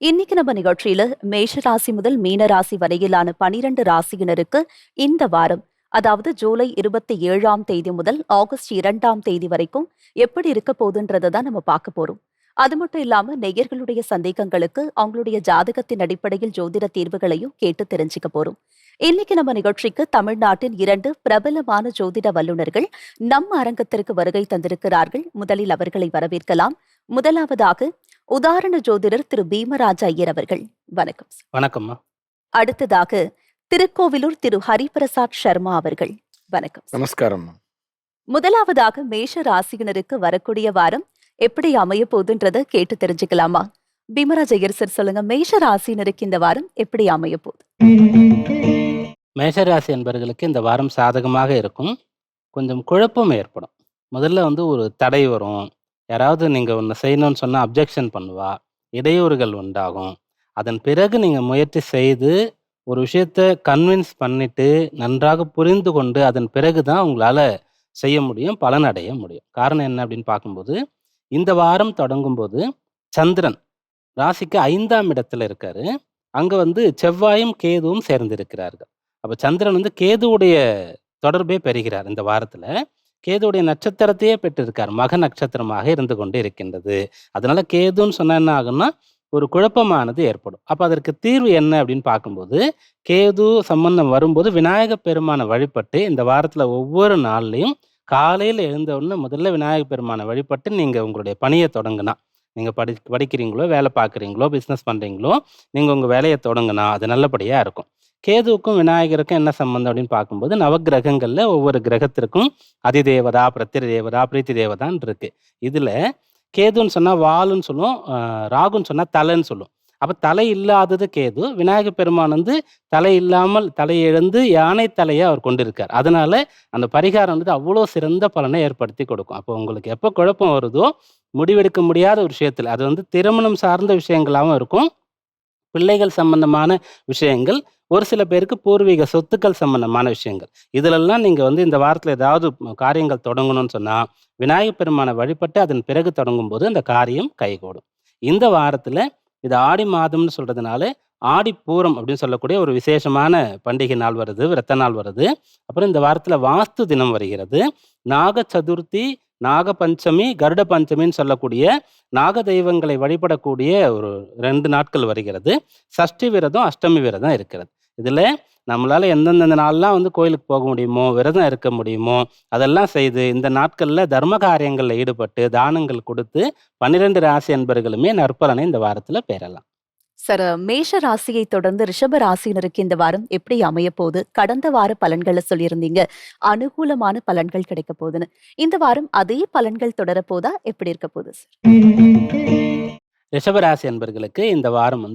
இன்னைக்கு நம்ம நிகழ்ச்சியில மேஷ ராசி முதல் மீன ராசி வரையிலான 12 ராசியினருக்கு இந்த வாரம், அதாவது ஜூலை 27ஆம் தேதி முதல் ஆகஸ்ட் 2ஆம் தேதி வரைக்கும் எப்படி இருக்க போகுதுன்றதை தான் நம்ம பார்க்க போறோம். அது மட்டும் இல்லாம நேயர்களுடைய சந்தேகங்களுக்கு அவங்களுடைய ஜாதகத்தின் அடிப்படையில் ஜோதிட தீர்வுகளையும் கேட்டு தெரிஞ்சுக்க போறோம். இன்னைக்கு நம்ம நிகழ்ச்சிக்கு தமிழ்நாட்டின் 2 பிரபலமான ஜோதிட வல்லுநர்கள் நம்ம அரங்கத்திற்கு வருகை தந்திருக்கிறார்கள். முதலில் அவர்களை வரவேற்கலாம். முதலாவதாக உதாரண ஜோதிடர் திரு பீமராஜ ஐயர் அவர்கள். வணக்கம் சார். வணக்கம்மா. அடுத்ததாக திருக்கோவிலூர் திரு ஹரிபிரசாத் சர்மா அவர்கள். வணக்கம் சார். நமஸ்காரம். முதலாவதாக மேஷ ராசியினருக்கு வரக்கூடிய வாரம் எப்படி அமைய போகுதுன்றத கேட்டு தெரிஞ்சுக்கலாமா? பீமராஜ் ஐயர் சார் சொல்லுங்க, மேஷ ராசியினருக்கு இந்த வாரம் எப்படி அமைய போகுது? மேஷராசி என்பவர்களுக்கு இந்த வாரம் சாதகமாக இருக்கும். கொஞ்சம் குழப்பம் ஏற்படும். முதல்ல ஒரு தடை வரும். யாராவது நீங்க ஒண்ணு செய்யணும்னு சொன்னா அப்ஜெக்ஷன் பண்ணுவா. இடையூறுகள் உண்டாகும். அதன் பிறகு நீங்க முயற்சி செய்து ஒரு விஷயத்த கன்வின்ஸ் பண்ணிட்டு நன்றாக புரிந்து கொண்டு அதன் பிறகு தான் உங்களால செய்ய முடியும், பலன் அடைய முடியும். காரணம் என்ன அப்படின்னு பார்க்கும்போது, இந்த வாரம் தொடங்கும்போது சந்திரன் ராசிக்கு 5ஆம் இடத்துல இருக்காரு. அங்க செவ்வாயும் கேதுவும் சேர்ந்திருக்கிறார்கள். அப்ப சந்திரன் கேதுவுடைய தொடர்பே பெறுகிறார் இந்த வாரத்துல. கேதுவுடைய நட்சத்திரத்தையே பெற்றிருக்கார். மக நட்சத்திரமாக இருந்து கொண்டு இருக்கின்றது. அதனால கேதுன்னு சொன்னா என்ன ஆகும்னா, ஒரு குழப்பமானது ஏற்படும். அப்ப அதற்கு தீர்வு என்ன அப்படின்னு பார்க்கும்போது, கேது சம்பந்தம் வரும்போது விநாயக பெருமானை வழிபட்டு இந்த வாரத்துல ஒவ்வொரு நாள்லயும் காலையில எழுந்த உடனே முதல்ல விநாயக பெருமானை வழிபட்டு நீங்க உங்களுடைய பணியை தொடங்குனா, நீங்க படிக்கிறீங்களோ, வேலை பார்க்குறீங்களோ, பிஸ்னஸ் பண்றீங்களோ, நீங்க உங்க வேலையை தொடங்குனா அது நல்லபடியா இருக்கும். கேதுவுக்கும் விநாயகருக்கும் என்ன சம்பந்தம் அப்படின்னு பார்க்கும்போது, நவக்கிரகங்கள்ல ஒவ்வொரு கிரகத்திற்கும் அதிதேவதா, பிரத்திரி தேவதா, பிரீத்தி தேவதான்னு இருக்கு. இதுல கேதுன்னு சொன்னா வாலுன்னு சொல்லும், ராகுன்னு சொன்னா தலைன்னு சொல்லும். அப்ப தலை இல்லாதது கேது. விநாயக பெருமான் தலை இல்லாமல் தலை இழந்து யானை தலையை அவர் கொண்டிருக்கார். அதனால அந்த பரிகாரம் அவ்வளோ சிறந்த பலனை ஏற்படுத்தி கொடுக்கும். அப்போ உங்களுக்கு எப்போ குழப்பம் வருதோ, முடிவெடுக்க முடியாத ஒரு விஷயத்தில், அது திருமணம் சார்ந்த விஷயங்களாகவும் இருக்கும், பிள்ளைகள் சம்பந்தமான விஷயங்கள், ஒரு சில பேருக்கு பூர்வீக சொத்துக்கள் சம்பந்தமான விஷயங்கள். இதுலெல்லாம் நீங்க இந்த வாரத்துல ஏதாவது காரியங்கள் தொடங்கணும்னு சொன்னா, விநாயகப் பெருமானை வழிபட்டு அதன் பிறகு தொடங்கும்போது அந்த காரியம் கைகூடும். இந்த வாரத்துல இது ஆடி மாதம்னு சொல்றதுனால ஆடி பூரம் அப்படின்னு சொல்லக்கூடிய ஒரு விசேஷமான பண்டிகை நாள் வருது, விரத்த நாள் வருது. அப்புறம் இந்த வாரத்துல வாஸ்து தினம் வருகிறது. நாக சதுர்த்தி, நாக பஞ்சமி, கருட பஞ்சமின்னு சொல்லக்கூடிய நாக தெய்வங்களை வழிபடக்கூடிய ஒரு 2 நாட்கள் வருகிறது. சஷ்டி விரதம், அஷ்டமி விரதம் இருக்கிறது. இதுல நம்மளால எந்தெந்த நாள்லாம் கோயிலுக்கு போக முடியுமோ, விரதம் இருக்க முடியுமோ, அதெல்லாம் செய்து இந்த நாட்கள்ல தர்ம காரியங்கள்ல ஈடுபட்டு தானங்கள் கொடுத்து 12 ராசி அன்பர்களுமே நற்பலனை இந்த வாரத்துல பெறலாம். சார், மேஷ ராசியை தொடர்ந்து ரிஷப ராசியினருக்கு இந்த வாரம் எப்படி அமைய போகுது? கடந்த வார பலன்களை சொல்லியிருந்தீங்க, அனுகூலமான பலன்கள் கிடைக்க போகுதுன்னு. இந்த வாரம் அதே பலன்கள் தொடர போதா, எப்படி இருக்க போகுது சார்? ரிஷபராசி அன்பர்களுக்கு இந்த வாரம்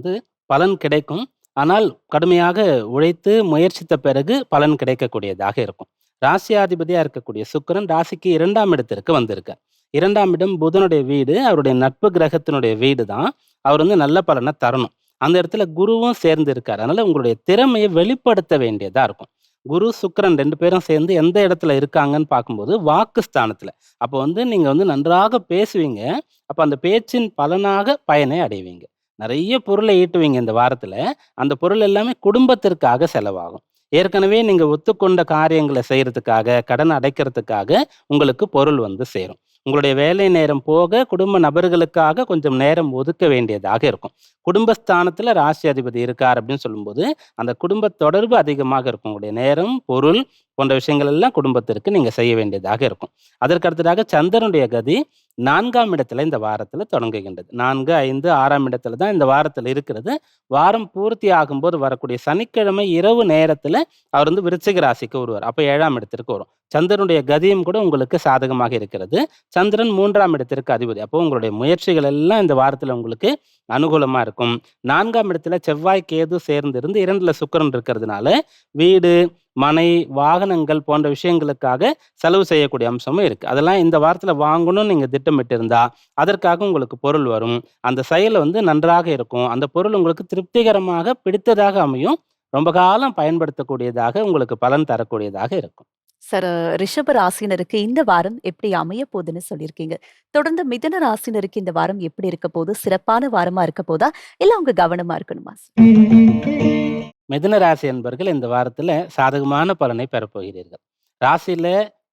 பலன் கிடைக்கும். ஆனால் கடுமையாக உழைத்து முயற்சித்த பிறகு பலன் கிடைக்கக்கூடியதாக இருக்கும். ராசியாதிபதியா இருக்கக்கூடிய சுக்கிரன் ராசிக்கு 2ஆம் இடத்திற்கு வந்திருக்கார். 2ஆம் இடம் புதனுடைய வீடு, அவருடைய நட்பு கிரகத்தினுடைய வீடு தான். அவர் நல்ல பலனை தரணும். அந்த இடத்துல குருவும் சேர்ந்து இருக்கார். அதனால உங்களுடைய திறமையை வெளிப்படுத்த வேண்டியதா இருக்கும். குரு சுக்கிரன் 2 பேரும் சேர்ந்து எந்த இடத்துல இருக்காங்கன்னு பார்க்கும்போது வாக்கு ஸ்தானத்துல. அப்போ நீங்க நன்றாக பேசுவீங்க. அப்ப அந்த பேச்சின் பலனாக பயனை அடைவீங்க. நிறைய பொருளை ஈட்டுவீங்க இந்த வாரத்துல. அந்த பொருள் எல்லாமே குடும்பத்திற்காக செலவாகும். ஏற்கனவே நீங்க ஒத்துக்கொண்ட காரியங்களை செய்யறதுக்காக, கடன் அடைக்கிறதுக்காக உங்களுக்கு பொருள் சேரும். உங்களுடைய வேலை நேரம் போக குடும்ப நபர்களுக்காக கொஞ்சம் நேரம் ஒதுக்க வேண்டியதாக இருக்கும். குடும்பஸ்தானத்துல ராசி அதிபதி இருக்கார் அப்படின்னு சொல்லும்போது அந்த குடும்ப தொடர்பு அதிகமாக இருக்கும். உங்களுடைய நேரம், பொருள் போன்ற விஷயங்கள் எல்லாம் குடும்பத்திற்கு நீங்க செய்ய வேண்டியதாக இருக்கும். அதற்கு அடுத்ததாக சந்திரனுடைய கதி 4ஆம் இடத்துல இந்த வாரத்துல தொடங்குகின்றது. 4, 5, 6ஆம் இடத்துல தான் இந்த வாரத்துல இருக்கிறது. வாரம் பூர்த்தி ஆகும்போது வரக்கூடிய சனிக்கிழமை இரவு நேரத்துல அவர் விருச்சிக ராசிக்கு வருவார். அப்ப 7ஆம் இடத்திற்கு வரும். சந்திரனுடைய கதியும் கூட உங்களுக்கு சாதகமாக இருக்கிறது. சந்திரன் 3ஆம் இடத்திற்கு அதிபதி. அப்போ உங்களுடைய முயற்சிகள் எல்லாம் இந்த வாரத்துல உங்களுக்கு அனுகூலமா இருக்கும். 4ஆம் இடத்துல செவ்வாய் கேது சேர்ந்து இருந்து 2ல சுக்கிரன் இருக்கிறதுனால வீடு, மனை, வாகனங்கள் போன்ற விஷயங்களுக்காக செலவு செய்யக்கூடிய அம்சமும் இருக்கு. அதெல்லாம் இந்த வாரத்துல வாங்கணும்னு நீங்க திட்டமிட்டு இருந்தா அதற்காக உங்களுக்கு பொருள் வரும். அந்த செயல் நன்றாக இருக்கும். அந்த பொருள் உங்களுக்கு திருப்திகரமாக பிடித்ததாக அமையும். ரொம்ப காலம் பயன்படுத்தக்கூடியதாக, உங்களுக்கு பலன் தரக்கூடியதாக இருக்கும். சார், ரிஷப ராசினருக்கு இந்த வாரம் எப்படி அமைய போகுதுன்னு சொல்லியிருக்கீங்க. தொடர்ந்து மிதுன ராசினருக்கு இந்த வாரம் எப்படி இருக்க போகுது? சிறப்பான வாரமா இருக்க போதா? இல்ல அவங்க கவனமா இருக்கணுமா சார்? மிதுன ராசி என்பர்கள் இந்த வாரத்துல சாதகமான பலனை பெறப்போகிறீர்கள். ராசியில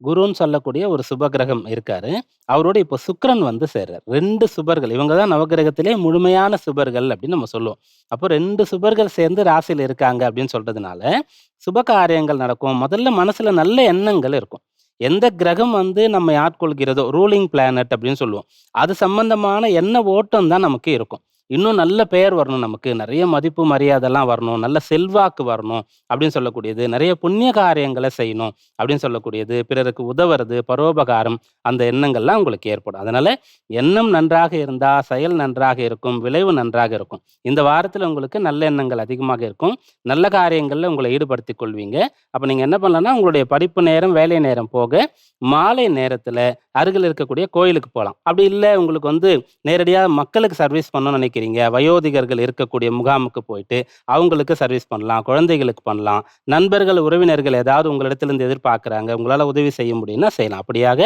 குருன்னு சொல்லக்கூடிய ஒரு சுபகிரகம் இருக்காரு. அவரோட இப்போ சுக்கிரன் வந்து சேர்றார். 2 சுபர்கள். இவங்க தான் நவகிரகத்திலே முழுமையான சுபர்கள் அப்படின்னு நம்ம சொல்லுவோம். அப்போ 2 சுபர்கள் சேர்ந்து ராசியில இருக்காங்க அப்படின்னு சொல்றதுனால, சுப காரியங்கள் நடக்கும். முதல்ல மனசுல நல்ல எண்ணங்கள் இருக்கும். எந்த கிரகம் வந்து நம்மை ஆட்கொள்கிறதோ, ரூலிங் பிளானட் அப்படின்னு சொல்லுவோம். அது சம்பந்தமான எண்ண ஓட்டம் தான் நமக்கு இருக்கும். இன்னும் நல்ல பெயர் வரணும் நமக்கு. நெறைய மதிப்பு, மரியாதைலாம் வரணும். நல்ல செல்வாக்கு வரணும் அப்படின்னு சொல்லக்கூடியது. நெறைய புண்ணிய காரியங்கள செய்யணும் அப்படின்னு சொல்லக்கூடியது. பிறருக்கு உதவுறது, பரோபகாரம் அந்த எண்ணங்கள்லாம் உங்களுக்கு ஏற்படும். அதனால எண்ணம் நன்றாக இருந்தா, செயல் நன்றாக இருக்கும். விளைவு நன்றாக இருக்கும். இந்த வாரத்தில உங்களுக்கு நல்ல எண்ணங்கள் அதிகமாக இருக்கும். நல்ல காரியங்கள்ல உங்கள ஈடுபடுத்திக் கொள்வீங்க. அப்ப நீங்க என்ன பண்ணலாம்னா, உங்களுடைய படிப்பு நேரம், வேலை நேரம் போக, மாலை நேரத்தில அருகில் இருக்கக்கூடிய கோயிலுக்கு போலாம். அப்படி இல்ல உங்களுக்கு வந்து நேரடியா மக்களுக்கு சர்வீஸ் பண்ணணும்னு நினைக்கிறீங்க. வயோதிகர்கள் இருக்கக்கூடிய முகாமுக்கு போயிட்டு, அவங்களுக்கு சர்வீஸ் பண்ணலாம். குழந்தைகளுக்கு பண்ணலாம். நண்பர்கள், உறவினர்கள் ஏதாவது உங்களிடத்திலிருந்து எதிர்பார்க்குறாங்க. உங்களால உதவி செய்ய முடியும்னா செய்யலாம். அப்படியாக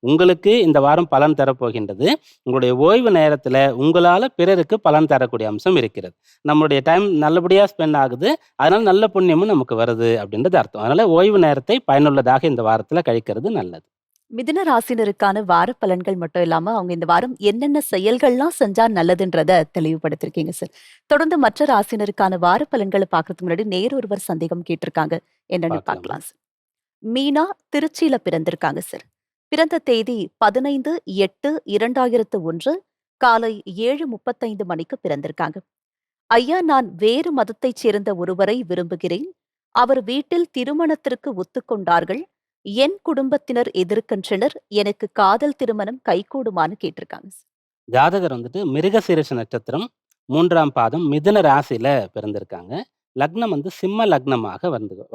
உங்களுக்கு இந்த வாரம் பலன் தரப்போகின்றது. உங்களுடைய ஓய்வு நேரத்தில உங்களால பிறருக்கு பலன் தரக்கூடிய அம்சம் இருக்கிறது. நம்மளுடைய டைம் நல்லபடியா ஸ்பெண்ட் ஆகுது. அதனால நல்ல புண்ணியமும் நமக்கு வருது அப்படின்றது அர்த்தம். அதனால ஓய்வு நேரத்தை பயனுள்ளதாக இந்த வாரத்தில கழிக்கிறது நல்லது. மிதுன ராசினருக்கான வார பலன்கள் மட்டும் இல்லாம, அவங்க இந்த வாரம் என்னென்ன செயல்கள்லாம் செஞ்சா நல்லதுன்றத தெளிவுபடுத்திருக்கீங்க சார். தொடர்ந்து மற்ற ராசினருக்கான வார பலன்கள பார்க்கறதுக்கு முன்னாடி ஒருவர் சந்தேகம் கேட்டிருக்காங்க. என்னன்னு பார்க்கலாமா? பார்க்கலாம் சார். மீனா திருச்சியில பிறந்திருக்காங்க சார். பிறந்த தேதி 15/8/2001 காலை 7:35 மணிக்கு பிறந்திருக்காங்க. ஐயா, நான் வேறு மதத்தைச் சேர்ந்த ஒருவரை விரும்புகிறேன். அவர் வீட்டில் திருமணத்திற்கு ஒத்துக்கொண்டார்கள். என் குடும்பத்தினர் எதிர்க்கின்றனர். எனக்கு காதல் திருமணம் கைகூடுமான்னு கேட்டிருக்காங்க சார். ஜாதகர் வந்துட்டு மிருகசீரிஷ நட்சத்திரம் 3ஆம் பாதம் மிதுன ராசியில பிறந்திருக்காங்க. லக்னம் வந்து சிம்ம லக்னமாக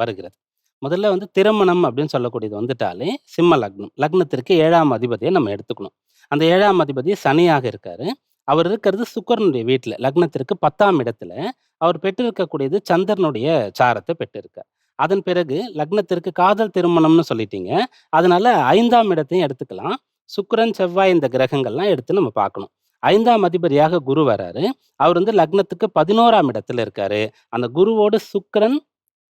வருகிறது. முதல்ல வந்து திருமணம் அப்படின்னு சொல்லக்கூடியது வந்துட்டாலே சிம்ம லக்னம். லக்னத்திற்கு 7ஆம் அதிபதியை நம்ம எடுத்துக்கணும். அந்த 7ஆம் அதிபதி சனியாக இருக்காரு. அவர் இருக்கிறது சுக்கிரனுடைய வீட்ல. லக்னத்திற்கு 10ஆம் இடத்துல. அவர் பெற்றிருக்கக்கூடியது சந்திரனுடைய சாரத்தை பெற்றிருக்கார். அதன் பிறகு லக்னத்திற்கு காதல் திருமணம்னு சொல்லிட்டீங்க. அதனால 5ஆம் இடத்தையும் எடுத்துக்கலாம். சுக்கிரன், செவ்வாய் இந்த கிரகங்கள்லாம் எடுத்து நம்ம பார்க்கணும். 5ஆம் அதிபதியாக குரு வராரு. அவர் வந்து லக்னத்துக்கு 11ஆம் இடத்துல இருக்காரு. அந்த குருவோடு சுக்கிரன்,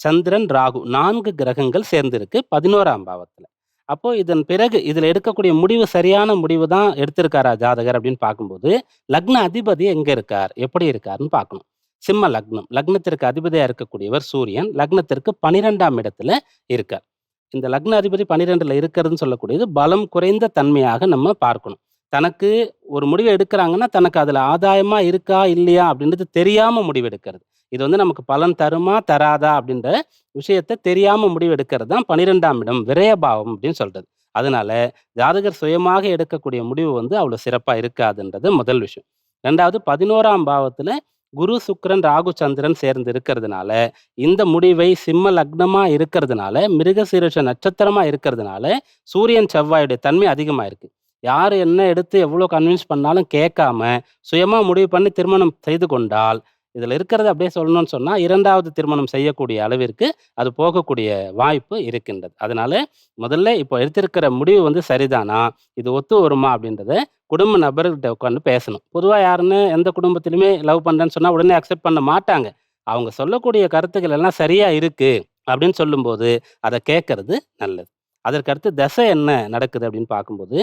சந்திரன், ராகு 4 கிரகங்கள் சேர்ந்திருக்கு 11ஆம் பாவத்துல. அப்போ இதன் பிறகு இதுல எடுக்கக்கூடிய முடிவு சரியான முடிவு தான் எடுத்திருக்காரா ஜாதகர் அப்படின்னு பார்க்கும்போது, லக்ன அதிபதி எங்க இருக்கார்? எப்படி இருக்காருன்னு பார்க்கணும். சிம்ம லக்னம். லக்னத்திற்கு அதிபதியா இருக்கக்கூடியவர் சூரியன். லக்னத்திற்கு 12ஆம் இடத்துல இருக்கார். இந்த லக்ன அதிபதி 12ல இருக்கிறதுன்னு சொல்லக்கூடியது பலம் குறைந்த தன்மையாக நம்ம பார்க்கணும். தனக்கு ஒரு முடிவு எடுக்கிறாங்கன்னா, தனக்கு அதுல ஆதாயமா இருக்கா, இல்லையா அப்படின்றது தெரியாம முடிவு எடுக்கிறது. இது வந்து நமக்கு பலன் தருமா, தராதா அப்படின்ற விஷயத்த தெரியாம முடிவு எடுக்கிறது தான் 12ஆம் இடம் விரயபாவம் அப்படின்னு சொல்றது. அதனால ஜாதகர் சுயமாக எடுக்கக்கூடிய முடிவு வந்து அவ்வளோ சிறப்பா இருக்காதுன்றது முதல் விஷயம். 2வது 11ஆம் பாவத்துல குரு, சுக்கிரன், ராகு, சந்திரன் சேர்ந்து இருக்கிறதுனால, இந்த முடிவை சிம்ம லக்னமா இருக்கிறதுனால, மிருகசீரிஷ நட்சத்திரமா இருக்கிறதுனால, சூரியன், செவ்வாயுடைய தன்மை அதிகமா இருக்கு. யாரு என்ன எடுத்து எவ்வளோ கன்வின்ஸ் பண்ணாலும் கேட்காம, சுயமா முடிவு பண்ணி திருமணம் செய்து கொண்டால், இதுல இருக்கிறத அப்படியே சொல்லணும்னு சொன்னா, 2வது திருமணம் செய்யக்கூடிய அளவிற்கு அது போகக்கூடிய வாய்ப்பு இருக்கின்றது. அதனால முதல்ல இப்போ எடுத்திருக்கிற முடிவு வந்து சரிதானா? இது ஒத்து வருமா? அப்படின்றத குடும்ப நபர்கிட்ட உட்காந்து பேசணும். பொதுவா யாருன்னு எந்த குடும்பத்திலுமே லவ் பண்றேன்னு சொன்னா உடனே அக்செப்ட் பண்ண மாட்டாங்க. அவங்க சொல்லக்கூடிய கருத்துக்கள் எல்லாம் சரியா இருக்கு அப்படின்னு சொல்லும்போது, அத கேட்கறது நல்லது. அதற்கு அடுத்து திசை என்ன நடக்குது அப்படின்னு பார்க்கும்போது,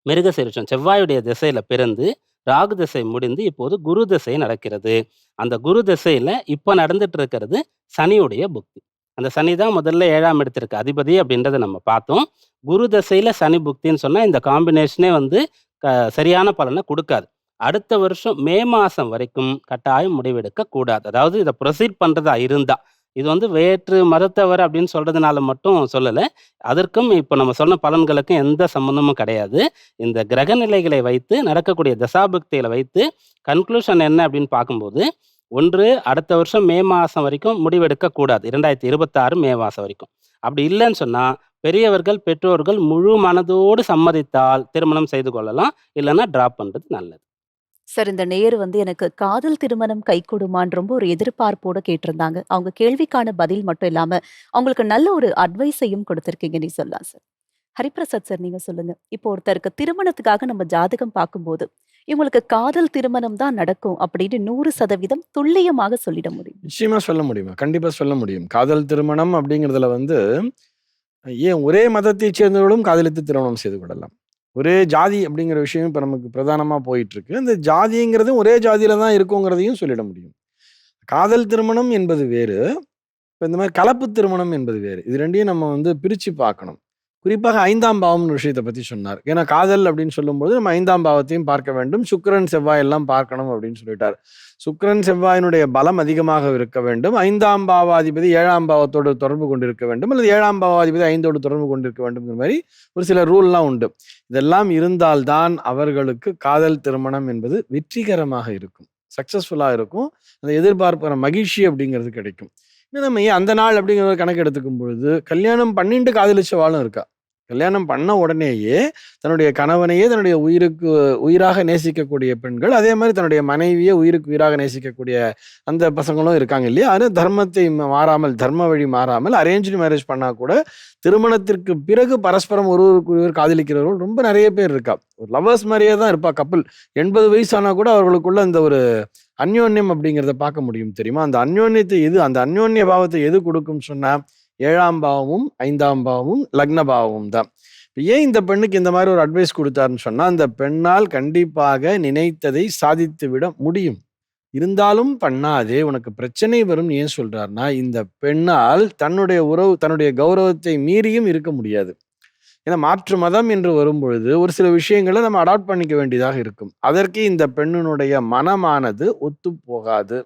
மிருகசீரிஷம் செவ்வாயுடைய திசையில பிறந்து, ராகு திசை முடிந்து இப்போது குரு திசை நடக்கிறது. அந்த குரு திசையில இப்ப நடந்துட்டு இருக்கிறது சனியுடைய புக்தி. அந்த சனி தான் முதல்ல 7ஆம் இடத்திற்கு அதிபதி அப்படின்றத நம்ம பார்த்தோம். குரு திசையில சனி புக்தின்னு சொன்னா இந்த காம்பினேஷனே வந்து சரியான பலன குடுக்காது. அடுத்த வருஷம் மே மாசம் வரைக்கும் கட்டாயம் முடிவெடுக்க கூடாது. அதாவது இத ப்ரொசீட் பண்றதா இருந்தா. இது வந்து வேற்று மதத்தவர் அப்படின்னு சொல்றதுனால மட்டும் சொல்லல. அதற்கும் இப்ப நம்ம சொன்ன பலன்களுக்கும் எந்த சம்மந்தமும் கிடையாது. இந்த கிரக நிலைகளை வைத்து நடக்கக்கூடிய தசாபுக்திகளை வைத்து கன்க்ளூஷன் என்ன அப்படின்னு பார்க்கும்போது, ஒன்று அடுத்த வருஷம் மே மாசம் வரைக்கும் முடிவெடுக்க கூடாது. 2026 மே மாசம் வரைக்கும். அப்படி இல்லன்னு சொன்னா, பெரியவர்கள், பெற்றோர்கள் முழு மனதோடு சம்மதித்தால் திருமணம் செய்து கொள்ளலாம். இல்லன்னா டிராப் பண்றது நல்லது. சார் இந்த நேயர் வந்து எனக்கு காதல் திருமணம் கைகூடுமான்னு ரொம்ப ஒரு எதிர்பார்ப்போட கேட்டிருந்தாங்க. அவங்க கேள்விக்கான பதில் மட்டும் இல்லாம, அவங்களுக்கு நல்ல ஒரு அட்வைஸையும் கொடுத்திருக்கீங்கன்னே சொல்லலாம் சார். ஹரிபிரசாத் சார் நீங்க சொல்லுங்க. இப்போ ஒருத்தருக்கு திருமணத்துக்காக நம்ம ஜாதகம் பார்க்கும்போது, இவங்களுக்கு காதல் திருமணம் தான் நடக்கும் அப்படின்னு 100% துல்லியமாக சொல்லிட முடியும். நிச்சயமா சொல்ல முடியுமா? கண்டிப்பா சொல்ல முடியும். காதல் திருமணம் அப்படிங்கிறதுல வந்து, ஏன் ஒரே மதத்தைச் சேர்ந்தவர்களும் காதலித்து திருமணம் செய்து கொள்ளலாம். ஒரே ஜாதி அப்படிங்கிற விஷயம் இப்ப நமக்கு பிரதானமா போயிட்டுருக்கு. அந்த ஜாதிங்கிறதும் ஒரே ஜாதியில தான் இருக்குங்கிறதையும் சொல்லிட முடியும். காதல் திருமணம் என்பது வேறு. இப்ப இந்த மாரி கலப்பு திருமணம் என்பது வேறு. இது 2யும் நம்ம வந்து பிரிச்சு பார்க்கணும். குறிப்பாக 5ஆம் பாவம்னு விஷயத்த பத்தி சொன்னார். ஏன்னா காதல் அப்படின்னு சொல்லும்போது நம்ம 5ஆம் பாவத்தையும் பார்க்க வேண்டும். சுக்கிரன், செவ்வாய் எல்லாம் பார்க்கணும் அப்படின்னு சொல்லிட்டார். சுக்கிரன், செவ்வாயினுடைய பலம் அதிகமாக இருக்க வேண்டும். 5ஆம் பாவாதிபதி 7ஆம் பாவத்தோடு தொடர்பு கொண்டிருக்க வேண்டும். அல்லது 7ஆம் பாவாதிபதி 5ஓடு தொடர்பு கொண்டிருக்க வேண்டும்ங்கிற மாரி ஒரு சில ரூல்லாம் உண்டு. இதெல்லாம் இருந்தால் தான் அவர்களுக்கு காதல் திருமணம் என்பது வெற்றிகரமாக இருக்கும். சக்சஸ்ஃபுல்லா இருக்கும். அந்த எதிர்பார்க்கிற மகிழ்ச்சி அப்படிங்கிறது கிடைக்கும். இன்னும் நம்ம ஏன் அந்த நாள் அப்படிங்கிற ஒரு கணக்கு எடுத்துக்கும் பொழுது, கல்யாணம் பண்ணிட்டு காதலிச்சவாளும் இருக்கா. கல்யாணம் பண்ண உடனேயே தன்னுடைய கணவனையே தன்னுடைய உயிருக்கு உயிராக நேசிக்கக்கூடிய பெண்கள், அதே மாரி தன்னுடைய மனைவிய உயிருக்கு உயிராக நேசிக்கக்கூடிய அந்த பசங்களும் இருக்காங்க இல்லையா? அது தர்மத்தை மாறாமல், தர்ம வழி மாறாமல் அரேஞ்ச்டு மேரேஜ் பண்ணா கூட, திருமணத்திற்கு பிறகு பரஸ்பரம் ஒருவருக்கு ஒருவர் காதலிக்கிறவர்கள் ரொம்ப நெறைய பேர் இருக்கா. ஒரு லவ்வர்ஸ் மாரியே தான் இருப்பா கப்பிள். 80 வயசு ஆனா கூட அவர்களுக்குள்ள அந்த ஒரு அந்யோன்யம் அப்படிங்கிறத பார்க்க முடியும் தெரியுமா? அந்த அந்யோன்யத்தை எது அந்த அந்யோன்ய பாவத்தை எது குடுக்கும்னு சொன்னா, 7ஆம் பாவமும், 5ஆம் பாவமும், லக்ன பாவமும் தான். இப்ப ஏன் இந்த பெண்ணுக்கு இந்த மாரி ஒரு அட்வைஸ் குடுத்தாருன்னு சொன்னா, அந்த பெண்ணால் கண்டிப்பாக நினைத்ததை சாதித்து விட முடியும். இருந்தாலும் பண்ணாதே, உனக்கு பிரச்சனை வரும்னு ஏன் சொல்றார்ன்னா, இந்த பெண்ணால் தன்னுடைய கௌரவத்தை மீறியும் இருக்க முடியாது. ஏன்னா மாற்று மதம் என்று வரும்பொழுது, ஒரு சில விஷயங்கள நம்ம அடாப்ட் பண்ணிக்க வேண்டியதாக இருக்கும். அதற்கு இந்த பெண்ணினுடைய மனமானது ஒத்துப்போகாது.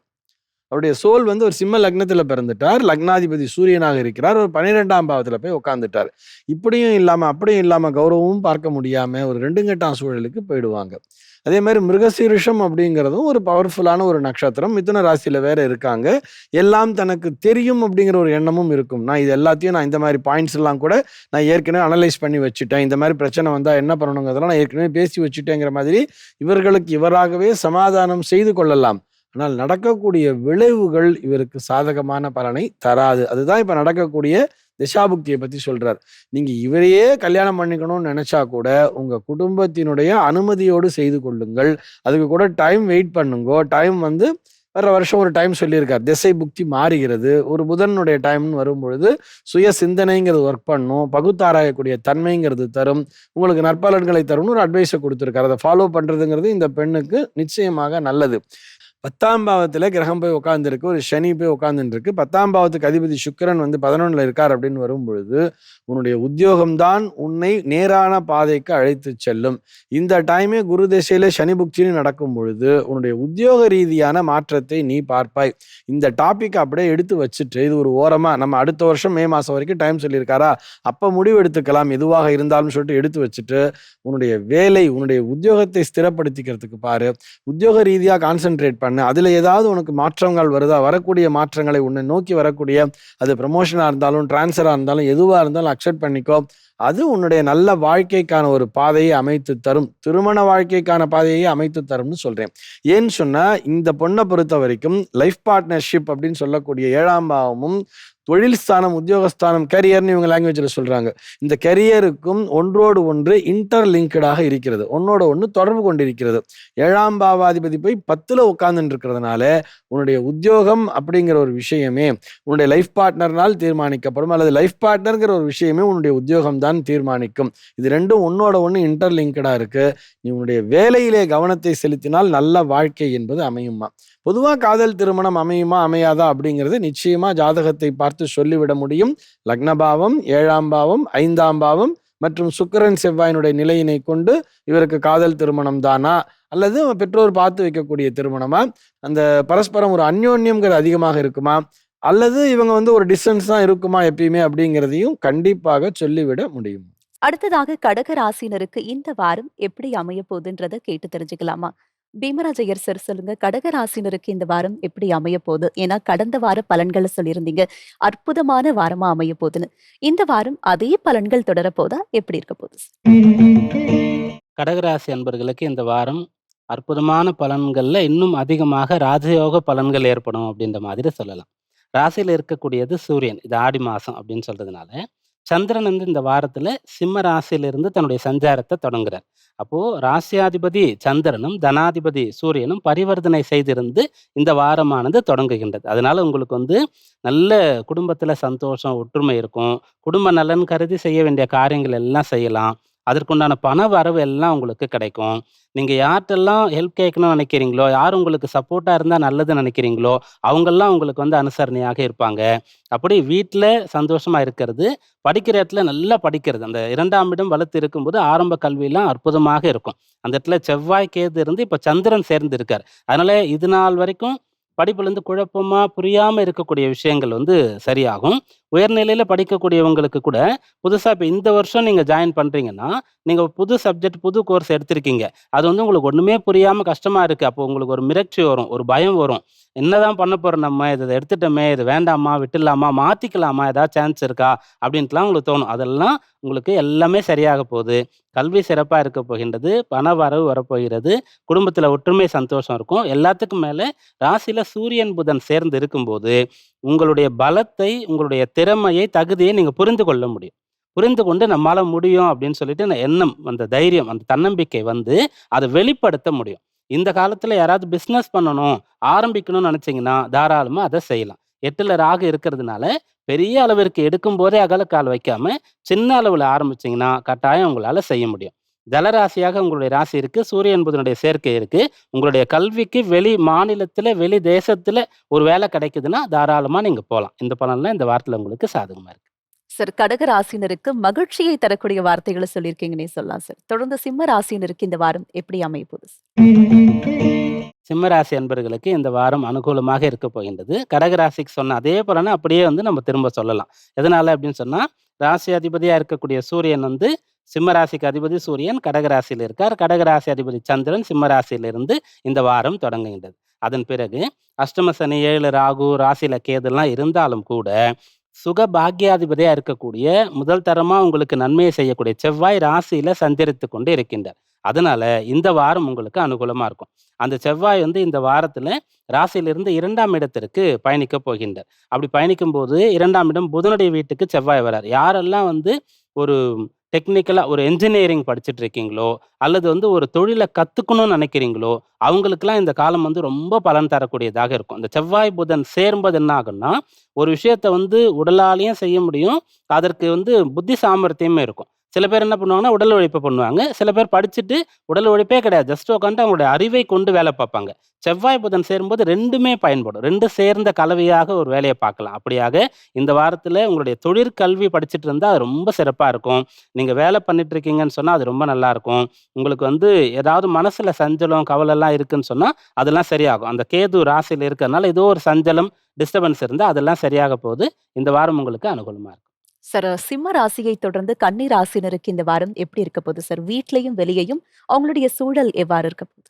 அவருடைய சோல் வந்து ஒரு சிம்ம லக்னத்துல பிறந்துட்டார். லக்னாதிபதி சூரியனாக இருக்கிறார். ஒரு 12ஆம் பாவத்துல போய் உட்கார்ந்துட்டார். இப்படியும் இல்லாம, அப்படியும் இல்லாம கௌரவமும் பார்க்க முடியாம ஒரு 2 கெட்டான் சூழலுக்கு போயிடுவாங்க. அதே மாரி மிருகசீரிஷம் அப்படிங்கிறதும் ஒரு பவர்ஃபுல்லான ஒரு நட்சத்திரம். மிதுன ராசியில வேற இருக்காங்க. எல்லாம் தனக்கு தெரியும் அப்படிங்கிற ஒரு எண்ணமும் இருக்கும். இது எல்லாத்தையும் நான் இந்த மாரி பாயிண்ட்ஸ் எல்லாம் கூட நான் ஏற்கனவே அனலைஸ் பண்ணி வச்சுட்டேன். இந்த மாரி பிரச்சனை வந்தா என்ன பண்ணணுங்கிறதெல்லாம் நான் ஏற்கனவே பேசி வச்சுட்டேங்கிற மாதிரி இவர்களுக்கு இவராகவே சமாதானம் செய்து கொள்ளலாம். ஆனால் நடக்கக்கூடிய விளைவுகள் இவருக்கு சாதகமான பலனை தராது. அதுதான் இப்ப நடக்கக்கூடிய திசாபுக்திய பத்தி சொல்றார். நீங்க இவரையே கல்யாணம் பண்ணிக்கணும்னு நெனச்சா கூட, உங்க குடும்பத்தினுடைய அனுமதியோடு செய்து கொள்ளுங்கள். அதுக்கு கூட டைம் வெயிட் பண்ணுங்கோ. டைம் வந்து வர்ற வருஷம் ஒரு டைம் சொல்லியிருக்கார். திசை புக்தி மாறுகிறது. ஒரு புதனுடைய டைம்னு வரும்பொழுது, சுய சிந்தனைங்கிறது ஒர்க் பண்ணும். பகுத்தாராயக்கூடிய தன்மைங்கிறது தரும். உங்களுக்கு நற்பலன்களை தரும்னு ஒரு அட்வைஸ குடுத்திருக்காரு. அத ஃபாலோ பண்றதுங்கிறது இந்த பெண்ணுக்கு நிச்சயமாக நல்லது. 10ஆம் பாவத்துல கிரகம் போய் உட்கார்ந்திருக்கு. ஒரு சனி போய் உட்கார்ந்துருக்கு. 10ஆம் பாவத்துக்கு அதிபதி சுக்கிரன் வந்து 11ல இருக்கார் அப்படின்னு வரும்பொழுது, உன்னுடைய உத்தியோகம் தான் உன்னை நேரான பாதைக்கு அழைத்துச் செல்லும். இந்த டைமே குரு திசையில சனி புக்தின்னு நடக்கும் பொழுது, உன்னுடைய உத்தியோக ரீதியான மாற்றத்தை நீ பார்ப்பாய். இந்த டாபிக் அப்படியே எடுத்து வச்சுட்டு, இது ஒரு ஓரமா நம்ம அடுத்த வருஷம் மே மாசம் வரைக்கும் டைம் சொல்லியிருக்காரா, அப்ப முடிவு எடுத்துக்கலாம் எதுவாக இருந்தாலும் சொல்லிட்டு எடுத்து வச்சுட்டு, உன்னுடைய வேலை, உன்னுடைய உத்தியோகத்தை ஸ்திரப்படுத்திக்கிறதுக்கு பாரு. உத்தியோக ரீதியா கான்சென்ட்ரேட் பண்ணு. அதுல ஏதாவது உனக்கு மாற்றங்கள் வருதா? வரக்கூடிய மாற்றங்களை உன்னை நோக்கி வரக்கூடிய அது ப்ரமோஷனா இருந்தாலும், டிரான்ஸ்ஃபரா இருந்தாலும், எதுவா இருந்தாலும் அக்செப்ட் பண்ணிக்கோ. அது உன்னுடைய நல்ல வாழ்க்கைக்கான ஒரு பாதையை அமைத்து தரும். திருமண வாழ்க்கைக்கான பாதையை அமைத்து தரும்னு சொல்றேன். ஏன்னு சொன்னா, இந்த பொண்ண பொறுத்தவரைக்கும் லைஃப் பார்ட்னர்ஷிப் அப்படின்னு சொல்லக்கூடிய 7ஆம் பாவமும், தொழில் ஸ்தானம், உத்தியோகஸ்தானம், கரியர்ன்னு இவங்க லாங்குவேஜ்ல சொல்றாங்க. இந்த கரியருக்கும் ஒன்றோடு ஒன்று இன்டர்லிங்க்டாக இருக்கிறது. ஒன்னோட ஒண்ணு தொடர்பு கொண்டிருக்கிறது. 7ஆம் பாவாதிபதி போய் 10ல உட்கார்ந்துட்டு இருக்கிறதுனால, உன்னுடைய உத்தியோகம் அப்படிங்கிற ஒரு விஷயமே உன்னுடைய லைஃப் பார்ட்னர்னால் தீர்மானிக்கப்படும். அல்லது லைஃப் பார்ட்னர்ங்கிற ஒரு விஷயமே உன்னுடைய உத்தியோகம் தான் தீர்மானிக்கும். இது ரெண்டும் ஒன்னோட ஒண்ணு இன்டர்லிங்க்டா இருக்கு. நீ உன்னுடைய வேலையிலே கவனத்தை செலுத்தினால் நல்ல வாழ்க்கை என்பது அமையுமா. பொதுவா காதல் திருமணம் அமையுமா அமையாதா அப்படிங்கிறது நிச்சயமா ஜாதகத்தை பார்த்து சொல்லிவிட முடியும். லக்னபாவம், 7ஆம் பாவம், 5ஆம் பாவம் மற்றும் சுக்கிரன் செவ்வாயினுடைய நிலையினை கொண்டு இவருக்கு காதல் திருமணம் தானா, அல்லது பெற்றோர் பார்த்து வைக்கக்கூடிய திருமணமா, அந்த பரஸ்பரம் ஒரு அந்யோன்யம்ங்கிறது அதிகமாக இருக்குமா, அல்லது இவங்க வந்து ஒரு டிஸ்டன்ஸ் தான் இருக்குமா எப்பயுமே அப்படிங்கிறதையும் கண்டிப்பாக சொல்லிவிட முடியும். அடுத்ததாக கடக ராசினருக்கு இந்த வாரம் எப்படி அமைய போகுதுன்றத கேட்டு தெரிஞ்சுக்கலாமா? பீமராஜ் ஐயர் சார் சொல்லுங்க. கடக ராசினருக்கு இந்த வாரம் எப்படி அமைய போகுது? ஏன்னா கடந்த வார பலன்களை சொல்லியிருந்தீங்க. அற்புதமான வாரமா அமைய போகுதுன்னு. இந்த வாரம் அதே பலன்கள் தொடரப்போதா? எப்படி இருக்க போகுது? கடகராசி அன்பர்களுக்கு இந்த வாரம் அற்புதமான பலன்கள்ல இன்னும் அதிகமாக ராஜயோக பலன்கள் ஏற்படும் அப்படின்ற மாதிரி சொல்லலாம். ராசியில இருக்கக்கூடியது சூரியன். இது ஆடி மாசம் அப்படின்னு சொல்றதுனால, சந்திரன் வந்து இந்த வாரத்துல சிம்ம ராசியிலிருந்து தன்னுடைய சஞ்சாரத்த தொடங்குறார். அப்போ ராசியாதிபதி சந்திரனும், தனாதிபதி சூரியனும் பரிவர்த்தனை செய்திருந்து இந்த வாரமானது தொடங்குகின்றது. அதனால உங்களுக்கு வந்து நல்ல குடும்பத்துல சந்தோஷம், ஒற்றுமை இருக்கும். குடும்ப நலன் கருதி செய்ய வேண்டிய காரியங்கள் எல்லாம் செய்யலாம். அதற்குண்டான பண வரவு எல்லாம் உங்களுக்கு கிடைக்கும். நீங்க யார்ட்டெல்லாம் ஹெல்ப் கேட்கணும்னு நினைக்கிறீங்களோ, யார் உங்களுக்கு சப்போர்ட்டா இருந்தா நல்லதுன்னு நினைக்கிறீங்களோ, அவங்கெல்லாம் உங்களுக்கு வந்து அனுசரணையாக இருப்பாங்க. அப்படி வீட்ல சந்தோஷமா இருக்கிறது, படிக்கிற இடத்துல நல்லா படிக்கிறது. அந்த 2ஆம் இடம் வலுத்து இருக்கும்போது ஆரம்ப கல்விலாம் அற்புதமாக இருக்கும். அந்த இடத்துல செவ்வாய், கேது இருந்து இப்ப சந்திரன் சேர்ந்து இருக்கார். அதனால இது நாள் வரைக்கும் படிப்புலேருந்து குழப்பமா, புரியாம இருக்கக்கூடிய விஷயங்கள் வந்து சரியாகும். உயர்நிலையில படிக்கக்கூடியவங்களுக்கு கூட, புதுசா இப்ப இந்த வருஷம் நீங்க ஜாயின் பண்றீங்கன்னா, நீங்க புது சப்ஜெக்ட், புது கோர்ஸ் எடுத்திருக்கீங்க. அது வந்து உங்களுக்கு ஒண்ணுமே புரியாம கஷ்டமா இருக்கு. அப்போ உங்களுக்கு ஒரு மிரட்சி வரும், ஒரு பயம் வரும். என்னதான் பண்ண போறோம் நம்ம? இத எடுத்துட்டோமே, இது வேண்டாமா? விட்டுடலாமா? மாத்திக்கலாமா? ஏதாவது சான்ஸ் இருக்கா? அப்படின்ட்டுலாம் உங்களுக்கு தோணும். அதெல்லாம் உங்களுக்கு எல்லாமே சரியாக போகுது. கல்வி சிறப்பா இருக்க போகின்றது. பண வரவு வரப்போகிறது. குடும்பத்தில ஒற்றுமை, சந்தோஷம் இருக்கும். எல்லாத்துக்கும் மேல ராசியில சூரியன், புதன் சேர்ந்து இருக்கும்போது, உங்களுடைய பலத்தை, உங்களுடைய திறமையை, தகுதியை நீங்க புரிந்து கொள்ள முடியும். புரிந்து கொண்டு நம்மால முடியும் அப்படின்னு சொல்லிட்டு அந்த எண்ணம், அந்த தைரியம், அந்த தன்னம்பிக்கை வந்து அத வெளிப்படுத்த முடியும். இந்த காலத்துல யாராவது பிசினஸ் பண்ணணும், ஆரம்பிக்கணும்னு நினைச்சீங்கன்னா, தாராளமா அத செய்யலாம். 8ல ராகு இருக்கிறதுனால, பெரிய அளவிற்கு எடுக்கும்போதே அகலக்கால் வைக்காம, சின்ன அளவுல ஆரம்பிச்சீங்கன்னா, கட்டாயம் உங்களால செய்ய முடியும். ஜலராசியாக உங்களுடைய ராசி இருக்கு. சூரியன், புதனுடைய சேர்க்கை இருக்கு. உங்களுடைய கல்விக்கு வெளி மாநிலத்தில, வெளி தேசத்தில ஒரு வேலை கிடைக்குதுன்னா, தாராளமா நீங்க போலாம். இந்த பலன்லாம் இந்த வாரத்துல உங்களுக்கு சாதகமா இருக்கு. சார், கடக ராசினருக்கு மகிழ்ச்சியை தரக்கூடிய வார்த்தைகள சொல்லியிருக்கீங்கன்னே சொல்லலாம் சார். தொடர்ந்து சிம்ம ராசினருக்கு இந்த வாரம் எப்படி அமையப்போகுது சார்? சிம்ம ராசி அன்பர்களுக்கு இந்த வாரம் அனுகூலமாக இருக்க போகின்றது. கடக ராசிக்கு சொன்ன அதே பலன அப்படியே வந்து நம்ம திரும்ப சொல்லலாம். எதனால அப்படின்னு சொன்னா, ராசி அதிபதியா இருக்கக்கூடிய சூரியன் வந்து சிம்ம ராசிக்கு அதிபதி சூரியன் கடக ராசியில இருக்கார். கடக ராசி அதிபதி சந்திரன் சிம்ம ராசியிலிருந்து இந்த வாரம் தொடங்குகின்றது. அதன் பிறகு அஷ்டம சனி, 7 ராகு, ராசியில கேதுலாம் இருந்தாலும் கூட, சுக பாக்கியாதிபதியா இருக்கக்கூடிய முதல் தரமா உங்களுக்கு நன்மையை செய்யக்கூடிய செவ்வாய் ராசியில சஞ்சரித்துக் கொண்டு இருக்கின்றார். அதனால இந்த வாரம் உங்களுக்கு அனுகூலமா இருக்கும். அந்த செவ்வாய் வந்து இந்த வாரத்துல ராசியிலிருந்து 2ஆம் இடத்திற்கு பயணிக்க போகின்றார். அப்படி பயணிக்கும்போது 2ஆம் இடம் புதனுடைய வீட்டுக்கு செவ்வாய் வரார். யாரெல்லாம் வந்து ஒரு டெக்னிக்கலா ஒரு என்ஜினியரிங் படிச்சுட்டு இருக்கீங்களோ, அல்லது வந்து ஒரு தொழில கத்துக்கணும்னு நினைக்கிறீங்களோ, அவங்களுக்கெல்லாம் இந்த காலம் வந்து ரொம்ப பலன் தரக்கூடியதாக இருக்கும். இந்த செவ்வாய், புதன் சேரும்போது என்ன ஆகும்னா, ஒரு விஷயத்த வந்து உடலாலயும் செய்ய முடியும். அதற்கு வந்து புத்தி சாமர்த்தியமும் இருக்கும். சில பேர் என்ன பண்ணுவாங்கன்னா, உடல் உழைப்பு பண்ணுவாங்க. சில பேர் படிச்சுட்டு உடல் உழைப்பே கிடையாது. ஜஸ்ட் உட்காந்துட்டு அவங்களுடைய அறிவை கொண்டு வேலை பார்ப்பாங்க. செவ்வாய், புதன் சேரும்போது 2மே பயன்படும். 2 சேர்ந்த கலவையாக ஒரு வேலைய பார்க்கலாம். அப்படியாக இந்த வாரத்தில உங்களுடைய தொழிற்கல்வி படிச்சுட்டு இருந்தா, அது ரொம்ப சிறப்பா இருக்கும். நீங்க வேலை பண்ணிட்டு இருக்கீங்கன்னு சொன்னா, அது ரொம்ப நல்லாருக்கும். உங்களுக்கு வந்து ஏதாவது மனசுல சஞ்சலம், கவலைலாம் இருக்குன்னு சொன்னா, அதெல்லாம் சரியாகும். அந்த கேது ராசியில இருக்கிறதுனால ஏதோ ஒரு சஞ்சலம், டிஸ்டர்பன்ஸ் இருந்தா அதெல்லாம் சரியாக போகுது. இந்த வாரம் உங்களுக்கு அனுகூலமா இருக்கும். சார், சிம்ம ராசியை தொடர்ந்து கன்னி ராசினருக்கு இந்த வாரம் எப்படி இருக்க போகுது சார்? வீட்லயும், வெளியயும் அவங்களுடைய சூழல் எவ்வாறு இருக்க போகுது?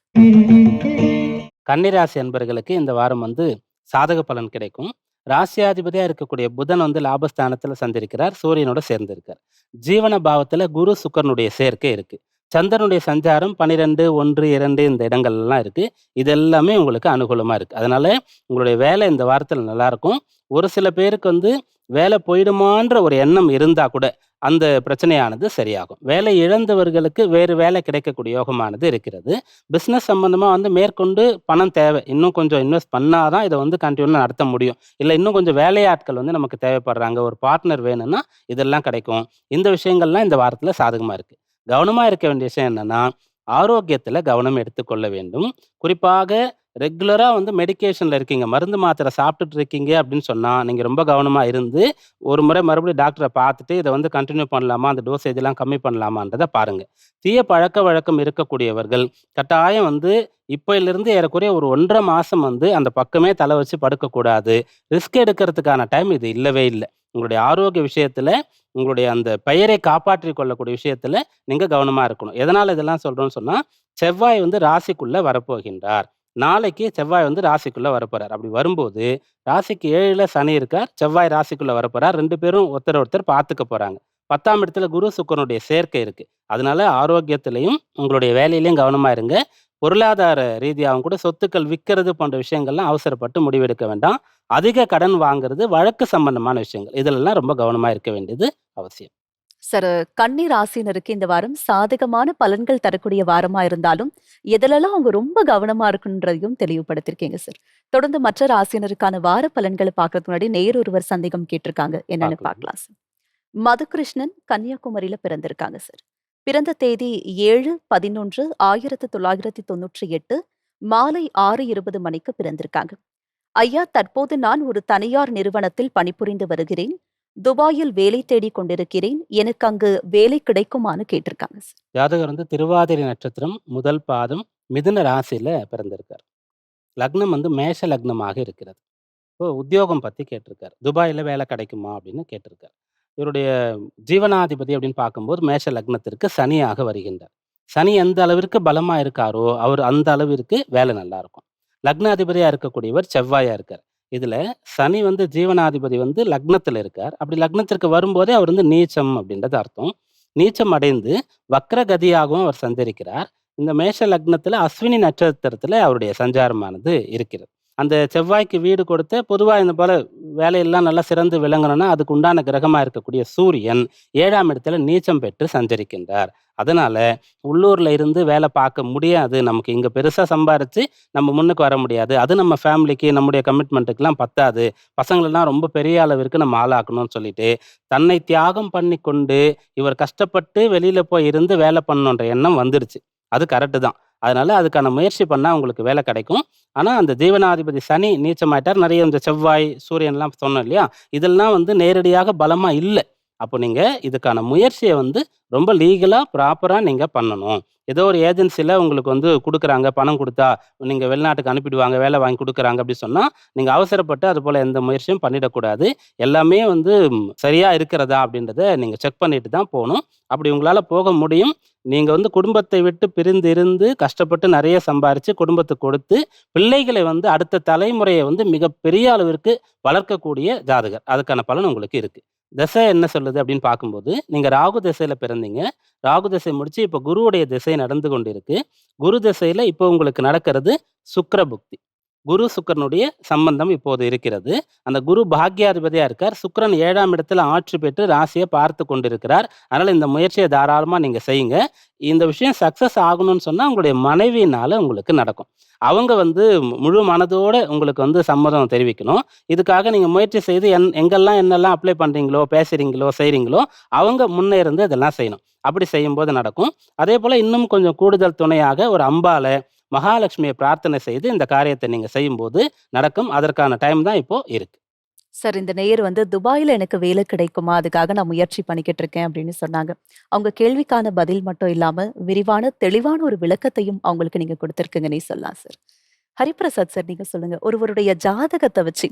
கன்னிராசி அன்பர்களுக்கு இந்த வாரம் வந்து சாதக பலன் கிடைக்கும். ராசியாதிபதியா இருக்கக்கூடிய புதன் வந்து லாபஸ்தானத்துல சஞ்சரிக்கிறார். சூரியனோட சேர்ந்து இருக்கார். ஜீவன பாவத்துல குரு, சுக்கிரனுடைய சேர்க்கை இருக்கு. சந்திரனுடைய சஞ்சாரம் 12, 1, 2 இந்த இடங்கள்லாம் இருக்கு. இது எல்லாமே உங்களுக்கு அனுகூலமா இருக்கு. அதனால உங்களுடைய வேலை இந்த வாரத்துல நல்லா இருக்கும். ஒரு சில பேருக்கு வந்து வேலை போயிடுமான்ற ஒரு எண்ணம் இருந்தா கூட, அந்த பிரச்சனையானது சரியாகும். வேலை இழந்தவர்களுக்கு வேறு வேலை கிடைக்கக்கூடிய யோகமானது இருக்கிறது. பிசினஸ் சம்பந்தமா வந்து மேற்கொண்டு பணம் தேவை. இன்னும் கொஞ்சம் இன்வெஸ்ட் பண்ணா தான் இத வந்து கன்டினியூவா நடத்த முடியும். இல்ல இன்னும் கொஞ்சம் வேலையாட்கள் வந்து நமக்கு தேவைப்படுறாங்க. ஒரு பார்ட்னர் வேணும்னா, இதெல்லாம் கிடைக்கும். இந்த விஷயங்கள்லாம் இந்த வாரத்துல சாதகமா இருக்கு. கவனமா இருக்க வேண்டிய விஷயம் என்னன்னா, ஆரோக்கியத்துல கவனம் எடுத்துக்கொள்ள வேண்டும். குறிப்பாக ரெகுலரா வந்து மெடிகேஷன்ல இருக்கீங்க. மருந்து, மாத்திரை சாப்பிட்டுட்டு இருக்கீங்க அப்படின்னு சொன்னா, நீங்க ரொம்ப கவனமா இருந்து, ஒரு முறை மறுபடியும் டாக்டர பார்த்துட்டு, இத வந்து கன்டின்யூ பண்ணலாமா? அந்த டோசேஜ்லாம் கம்மி பண்ணலாமான்றத பாருங்க. தீய பழக்கவழக்கம் இருக்கக்கூடியவர்கள், கட்டாயம் வந்து இப்பயிலிருந்து ஏறக்குறைய ஒரு 1 1/2 மாசம் வந்து அந்த பக்கமே தல வச்சு படுக்கக்கூடாது. ரிஸ்க் எடுக்கிறதுக்கான டைம் இது இல்லவே இல்ல. உங்களுடைய ஆரோக்கிய விஷயத்துல, உங்களுடைய அந்த பெயரை காப்பாற்றிக் கொள்ளக்கூடிய விஷயத்துல நீங்க கவனமா இருக்கணும். எதனால இதெல்லாம் சொல்றோம்னு சொன்னா, செவ்வாய் வந்து ராசிக்குள்ள வரப்போகின்றார். நாளைக்கு செவ்வாய் வந்து ராசிக்குள்ள வரப்போறார். அப்படி வரும்போது, ராசிக்கு 7ல சனி இருக்கார். செவ்வாய் ராசிக்குள்ள வரப்போறார். 2 பேரும் ஒருத்தர ஒருத்தர் பார்த்துக்க போறாங்க. 10ஆம் இடத்துல குரு, சுக்கிரனுடைய சேர்க்கை இருக்கு. அதனால ஆரோக்கியத்திலயும், உங்களுடைய வேலையிலயும் கவனமா இருங்க. பொருளாதார ரீதியாகவும் கூட சொத்துக்கள் விற்கிறது போன்ற விஷயங்கள்லாம் அவசரப்பட்டு முடிவெடுக்க வேண்டாம். அதிக கடன் வாங்குறது வழக்கு சம்பந்தமான விஷயங்கள். இதிலெல்லாம் ரொம்ப கவனமா இருக்க வேண்டியது அவசியம். சார், கன்னி ராசினருக்கு இந்த வாரம் சாதகமான பலன்கள் தரக்கூடிய வாரமா இருந்தாலும், எதுலலாம் அவங்க ரொம்ப கவனமா இருக்கணுன்றதையும் தெளிவுபடுத்தியிருக்கீங்க சார். தொடர்ந்து மற்ற ராசினருக்கான வார பலன்கள பார்க்கறதுக்கு முன்னாடி நேயர் ஒருவர் சந்தேகம் கேட்டிருக்காங்க. என்னன்னு பார்க்கலாம். பார்க்கலாம் சார். மதுகிருஷ்ணன் கன்னியாகுமரியில பிறந்திருக்காங்க சார். பிறந்த தேதி 7/11/1998 மாலை 6:20 மணிக்கு பிறந்திருக்காங்க. ஐயா, தற்போது நான் ஒரு தனியார் நிறுவனத்தில் பணிபுரிந்து வருகிறேன். துபாயில் வேலை தேடிக் கொண்டிருக்கிறேன். எனக்கு அங்கு வேலை கிடைக்குமான்னு கேட்டிருக்காங்க சார். ஜாதகர் வந்து திருவாதிரை நட்சத்திரம் முதல் பாதம் மிதுன ராசியில பிறந்திருக்கார். லக்னம் வந்து மேஷ லக்னமாக இருக்கிறது. இப்போ உத்தியோகம் பத்தி கேட்டிருக்காரு. துபாயில வேலை கிடைக்குமா அப்படின்னு கேட்டிருக்காரு. இவருடைய ஜீவனாதிபதி அப்படின்னு பார்க்கும்போது மேஷ லக்னத்திற்கு சனியாக வருகின்றார். சனி எந்த அளவிற்கு பலமா இருக்காரோ, அவர் அந்த அளவிற்கு வேலை நல்லா இருக்கும். லக்னாதிபதியா இருக்கக்கூடியவர் செவ்வாயா இருக்கார். இதுல சனி வந்து ஜீவனாதிபதி வந்து லக்னத்துல இருக்கார். அப்படி லக்னத்திற்கு வரும்போதே அவர் வந்து நீச்சம் அப்படின்றது அர்த்தம். நீச்சம் அடைந்து வக்ரகதியாகவும் அவர் சஞ்சரிக்கிறார். இந்த மேஷ லக்னத்துல அஸ்வினி நட்சத்திரத்துல அவருடைய சஞ்சாரமானது இருக்கிறது. அந்த செவ்வாய்க்கு வீடு கொடுத்த பொதுவா இந்த போல வேலையெல்லாம் நல்லா சிறந்து விளங்கணும்னா, அதுக்கு உண்டான கிரகமா இருக்கக்கூடிய சூரியன் 7ஆம் இடத்துல நீச்சம் பெற்று சஞ்சரிக்கின்றார். அதனால உள்ளூர்ல இருந்து வேலை பார்க்க முடியாது. நமக்கு இங்க பெருசா சம்பாரிச்சு நம்ம முன்னுக்கு வர முடியாது. அது நம்ம ஃபேமிலிக்கு, நம்முடைய கமிட்மெண்ட்டுக்குலாம் பத்தாது. பசங்களெல்லாம் ரொம்ப பெரிய அளவிற்கு நம்ம ஆளாக்கணும்னு சொல்லிட்டு, தன்னை தியாகம் பண்ணிக்கொண்டு, இவர் கஷ்டப்பட்டு வெளியில போய் இருந்து வேலை பண்ணணுன்ற எண்ணம் வந்துருச்சு. அது கரெக்ட்டு தான். அதனால அதுக்கான முயற்சி பண்ணா உங்களுக்கு வேலை கிடைக்கும். ஆனா, அந்த ஜீவனாதிபதி சனி நீச்சமாயிட்டார். நெறைய இந்த செவ்வாய், சூரியன்லாம் சொன்னோம் இல்லையா? இதெல்லாம் வந்து நேரடியாக பலமா இல்ல. அப்போ நீங்க இதுக்கான முயற்சிய வந்து ரொம்ப லீகலா, ப்ராப்பரா நீங்க பண்ணணும். ஏதோ ஒரு ஏஜென்சில உங்களுக்கு வந்து குடுக்குறாங்க, பணம் குடுத்தா நீங்க வெளிநாட்டுக்கு அனுப்பிடுவாங்க, வேலை வாங்கி குடுக்குறாங்க அப்படி சொன்னா, நீங்க அவசரப்பட்டு அதுபோல எந்த முயற்சியும் பண்ணிடக்கூடாது. எல்லாமே வந்து சரியா இருக்கிறதா அப்படின்றத நீங்க செக் பண்ணிட்டு தான் போணும். அப்படி உங்களால போக முடியும். நீங்க வந்து குடும்பத்தை விட்டு பிரிந்து இருந்து, கஷ்டப்பட்டு நெறைய சம்பாரிச்சு குடும்பத்துக்கு கொடுத்து, பிள்ளைகளை வந்து அடுத்த தலைமுறைய வந்து மிகப்பெரிய அளவிற்கு வளர்க்கக்கூடிய ஜாதகர். அதுக்கான பலன் உங்களுக்கு இருக்கு. திசை என்ன சொல்லுது அப்படின்னு பார்க்கும்போது, நீங்க ராகு திசையில பிறந்தீங்க. ராகு திசை முடிச்சு இப்ப குருவுடைய திசை நடந்து கொண்டிருக்கு. குரு திசையில இப்போ உங்களுக்கு நடக்கிறது சுக்கிர புக்தி. குரு சுக்கிரனுடைய சம்பந்தம் இப்போது இருக்கிறது. அந்த குரு பாக்யாதிபதியா இருக்கார். சுக்கிரன் 7ஆம் இடத்துல ஆட்சி பெற்று ராசிய பார்த்து கொண்டிருக்கிறார். அதனால இந்த முயற்சிய தாராளமா நீங்க செய்யுங்க. இந்த விஷயம் சக்சஸ் ஆகணும்னு சொன்னா, உங்களுடைய மனைவியினால உங்களுக்கு நடக்கும். அவங்க வந்து முழு மனதோட உங்களுக்கு வந்து சம்மதம் தெரிவிக்கணும். இதுக்காக நீங்க முயற்சி செய்து எங்கெல்லாம் என்னெல்லாம் அப்ளை பண்றீங்களோ, பேசுறீங்களோ, செய்றீங்களோ, அவங்க முன்னே இருந்து இதெல்லாம் செய்யணும். அப்படி செய்யும்போது நடக்கும். அதேபோல இன்னும் கொஞ்சம் கூடுதல் துணையாக ஒரு அம்பாள, மகாலட்சுமிய பிரார்த்தனை செய்து இந்த காரியத்த நீங்க செய்யும்போது நடக்கும். அதற்கான டைம் தான் இப்போ இருக்கு. சார், இந்த நேயர் வந்து துபாயில எனக்கு வேலை கிடைக்குமா? அதுக்காக நான் முயற்சி பண்ணிக்கிட்டு இருக்கேன் அப்படின்னு சொன்னாங்க. அவங்க கேள்விக்கான பதில் மட்டும் இல்லாம, விரிவான, தெளிவான ஒரு விளக்கத்தையும் அவங்களுக்கு நீங்க குடுத்திருக்கீங்கன்னே சொல்லலாம் சார். ஹரிபிரசாத் சார், நீங்க சொல்லுங்க. ஒருவருடைய ஜாதகத்த வச்சு,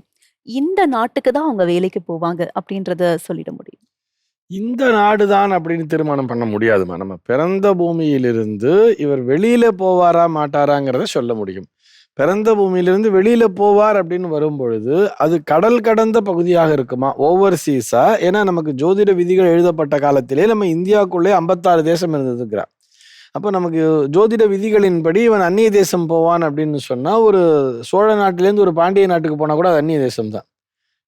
இந்த நாட்டுக்கு தான் அவங்க வேலைக்கு போவாங்க அப்படின்றத சொல்லிட முடியும். இந்த நாடு தான் அப்படின்னு தீர்மானம் பண்ண முடியாதும்மா. நம்ம பிறந்த பூமியிலிருந்து இவர் வெளியில போவாரா, மாட்டாராங்கிறத சொல்ல முடியும். பிறந்த பூமியிலிருந்து வெளியில போவார் அப்படின்னு வரும்பொழுது, அது கடல் கடந்த பகுதியாக இருக்குமா? ஓவர்சீஸா? ஏன்னா நமக்கு ஜோதிட விதிகள் எழுதப்பட்ட காலத்திலே நம்ம இந்தியாவுக்குள்ளே 56 தேசம் இருந்ததுங்கிறா. அப்போ நமக்கு ஜோதிட விதிகளின்படி இவன் அந்நிய தேசம் போவான் அப்படின்னு சொன்னா, ஒரு சோழ நாட்டிலேருந்து ஒரு பாண்டிய நாட்டுக்கு போனா கூட அது அந்நிய தேசம் தான்.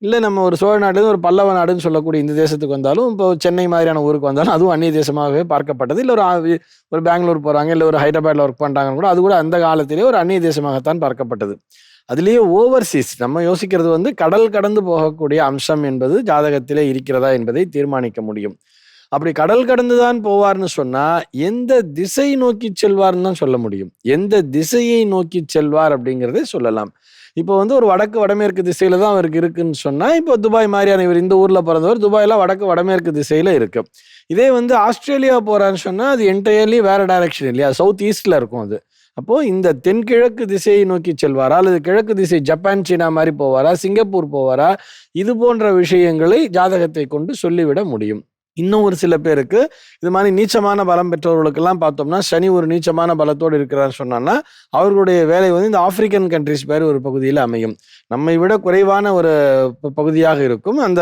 இல்ல நம்ம ஒரு சோழ நாட்டிலேருந்து ஒரு பல்லவ நாடுன்னு சொல்லக்கூடிய இந்த தேசத்துக்கு வந்தாலும், இப்போ சென்னை மாதிரியான ஊருக்கு வந்தாலும் அதுவும் அந்நிய தேசமாகவே பார்க்கப்பட்டது. இல்ல ஒரு பெங்களூர் போறாங்க, இல்ல ஒரு ஹைதராபாத்ல ஒர்க் பண்றாங்கன்னு கூட, அது கூட அந்த காலத்திலேயே ஒரு அந்நிய தேசமாகத்தான் பார்க்கப்பட்டது. அதுலேயே ஓவர்சீஸ் நம்ம யோசிக்கிறது வந்து கடல் கடந்து போகக்கூடிய அம்சம் என்பது ஜாதகத்திலே இருக்கிறதா என்பதை தீர்மானிக்க முடியும். அப்படி கடல் கடந்து தான் போவார்னு சொன்னா, எந்த திசை நோக்கி செல்வார்னு தான் சொல்ல முடியும். எந்த திசையை நோக்கி செல்வார் அப்படிங்கிறதை சொல்லலாம். இப்போ வந்து ஒரு வடக்கு வடமேற்கு திசையில தான் அவருக்கு இருக்குன்னு சொன்னா, இப்போ துபாய் மாதிரியான, இவர் இந்த ஊர்ல பிறந்தவர், துபாயில வடக்கு வடமேற்கு திசையில இருக்கு. இதே வந்து ஆஸ்திரேலியா போறான்னு சொன்னா, அது என்டையர்லி வேற டைரக்ஷன் இல்லையா? சவுத் ஈஸ்ட்ல இருக்கும் அது. அப்போ இந்த தென்கிழக்கு திசையை நோக்கி செல்வாரா, அல்லது கிழக்கு திசை ஜப்பான் சீனா மாதிரி போவாரா, சிங்கப்பூர் போவாரா, இது போன்ற விஷயங்களை ஜாதகத்தை கொண்டு சொல்லிவிட முடியும். இன்னும் ஒரு சில பேருக்கு இது மாதிரி நீச்சமான பலம் பெற்றவர்களுக்கெல்லாம் பார்த்தோம்னா சனி ஒரு நீச்சமான பலத்தோடு இருக்கிறார் சொன்னான்னா அவர்களுடைய வேலை வந்து இந்த ஆப்பிரிக்கன் கண்ட்ரிஸ் பேர் ஒரு பகுதியில் அமையும். நம்மை விட குறைவான ஒரு பகுதியாக இருக்கும். அந்த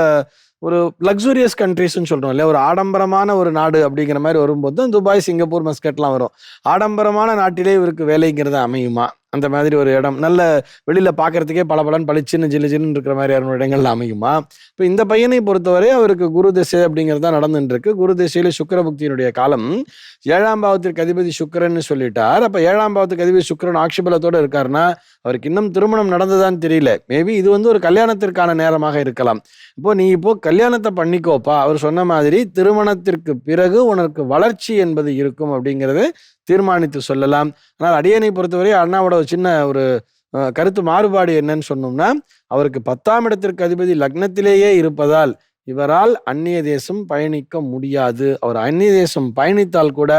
ஒரு லக்ஸூரியஸ் கண்ட்ரிஸ்ன்னு சொல்றோம் இல்லையா, ஒரு ஆடம்பரமான ஒரு நாடு அப்படிங்கிற மாதிரி வரும்போது தான் துபாய், சிங்கப்பூர், மஸ்கட்லாம் வரும். ஆடம்பரமான நாட்டிலே இவருக்கு வேலைங்கிறது அமையுமா? அந்த மாதிரி ஒரு இடம் நல்ல வெளியில பார்க்கறதுக்கே பளபளன்னு பளிச்சுன்னு ஜில்லு ஜில்லுன்னு இருக்கிற மாதிரியான இடங்கள்ல அமையுமா? இப்போ இந்த பையனை பொறுத்தவரை அவருக்கு குரு திசை அப்படிங்கிறது தான் நடந்துட்டு இருக்கு. குரு திசையில சுக்கிர புக்தியினுடைய காலம். 7ஆம் பாவத்திற்கு அதிபதி சுக்கிரன்னு சொல்லிட்டார். அப்ப 7ஆம் பாவத்துக்கு அதிபதி சுக்கிரன் ஆட்சி பலத்தோட இருக்காருன்னா அவருக்கு இன்னும் திருமணம் நடந்ததான்னு தெரியல. மேபி இது வந்து ஒரு கல்யாணத்திற்கான நேரமாக இருக்கலாம். நீ இப்போ கல்யாணத்தை பண்ணிக்கோப்பா, அவர் சொன்ன மாதிரி திருமணத்திற்கு பிறகு உனக்கு வளர்ச்சி என்பது இருக்கும் அப்படிங்கிறது தீர்மானித்து சொல்லலாம். ஆனால் அடியனை பொறுத்தவரை அண்ணாவோட ஒரு சின்ன ஒரு கருத்து மாறுபாடு என்னன்னு சொன்னோம்னா, அவருக்கு 10ஆம் இடத்திற்கு அதிபதி லக்னத்திலேயே இருப்பதால் இவரால் அந்நிய தேசம் பயணிக்க முடியாது. அவர் அந்நிய தேசம் பயணித்தால் கூட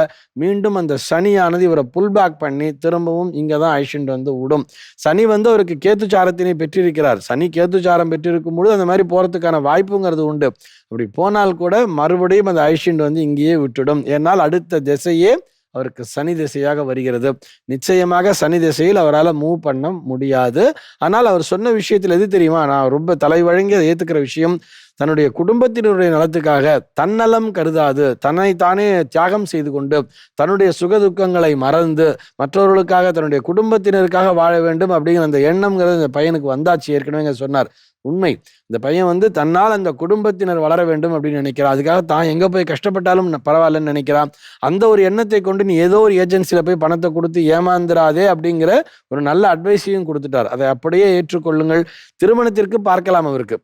மீண்டும் அந்த சனியானது இவரை புல் பேக் பண்ணி திரும்பவும் இங்கே தான் அழிச்சுட்டு வந்து விடும். சனி வந்து அவருக்கு கேத்துச்சாரத்தினை பெற்றிருக்கிறார். சனி கேத்துச்சாரம் பெற்றிருக்கும் பொழுது அந்த மாதிரி போறதுக்கான வாய்ப்புங்கிறது உண்டு. அப்படி போனால் கூட மறுபடியும் அந்த அழிச்சுட்டு வந்து இங்கேயே விட்டுடும். ஏன்னால் அடுத்த திசையே அவருக்கு சனி திசையாக வருகிறது. நிச்சயமாக சனி திசையில் அவரால் மூவ் பண்ண முடியாது. ஆனால் அவர் சொன்ன விஷயத்தில் எது தெரியுமா, நான் ரொம்ப தலை வழங்கி அதை ஏத்துக்கிற விஷயம், தன்னுடைய குடும்பத்தினருடைய நலத்துக்காக தன்னலம் கருதாது தன்னை தானே தியாகம் செய்து கொண்டு தன்னுடைய சுக துக்கங்களை மறந்து மற்றவர்களுக்காக தன்னுடைய குடும்பத்தினருக்காக வாழ வேண்டும் அப்படிங்கிற அந்த எண்ணம்ங்கிறது இந்த பையனுக்கு வந்தாச்சு. ஏற்கனவே சொன்னார் உண்மை. இந்த பையன் வந்து தன்னால் அந்த குடும்பத்தினர் வளர வேண்டும் அப்படின்னு நினைக்கிறான். அதுக்காக தான் எங்க போய் கஷ்டப்பட்டாலும் பரவாயில்லன்னு நினைக்கிறான். அந்த ஒரு எண்ணத்தை கொண்டு நீ ஏதோ ஒரு ஏஜென்சியில போய் பணத்தை கொடுத்து ஏமாந்துராதே அப்படிங்கிற ஒரு நல்ல அட்வைஸையும் கொடுத்துட்டார். அதை அப்படியே ஏற்றுக்கொள்ளுங்கள். திருமணத்திற்கு பார்க்கலாம் அவருக்கு.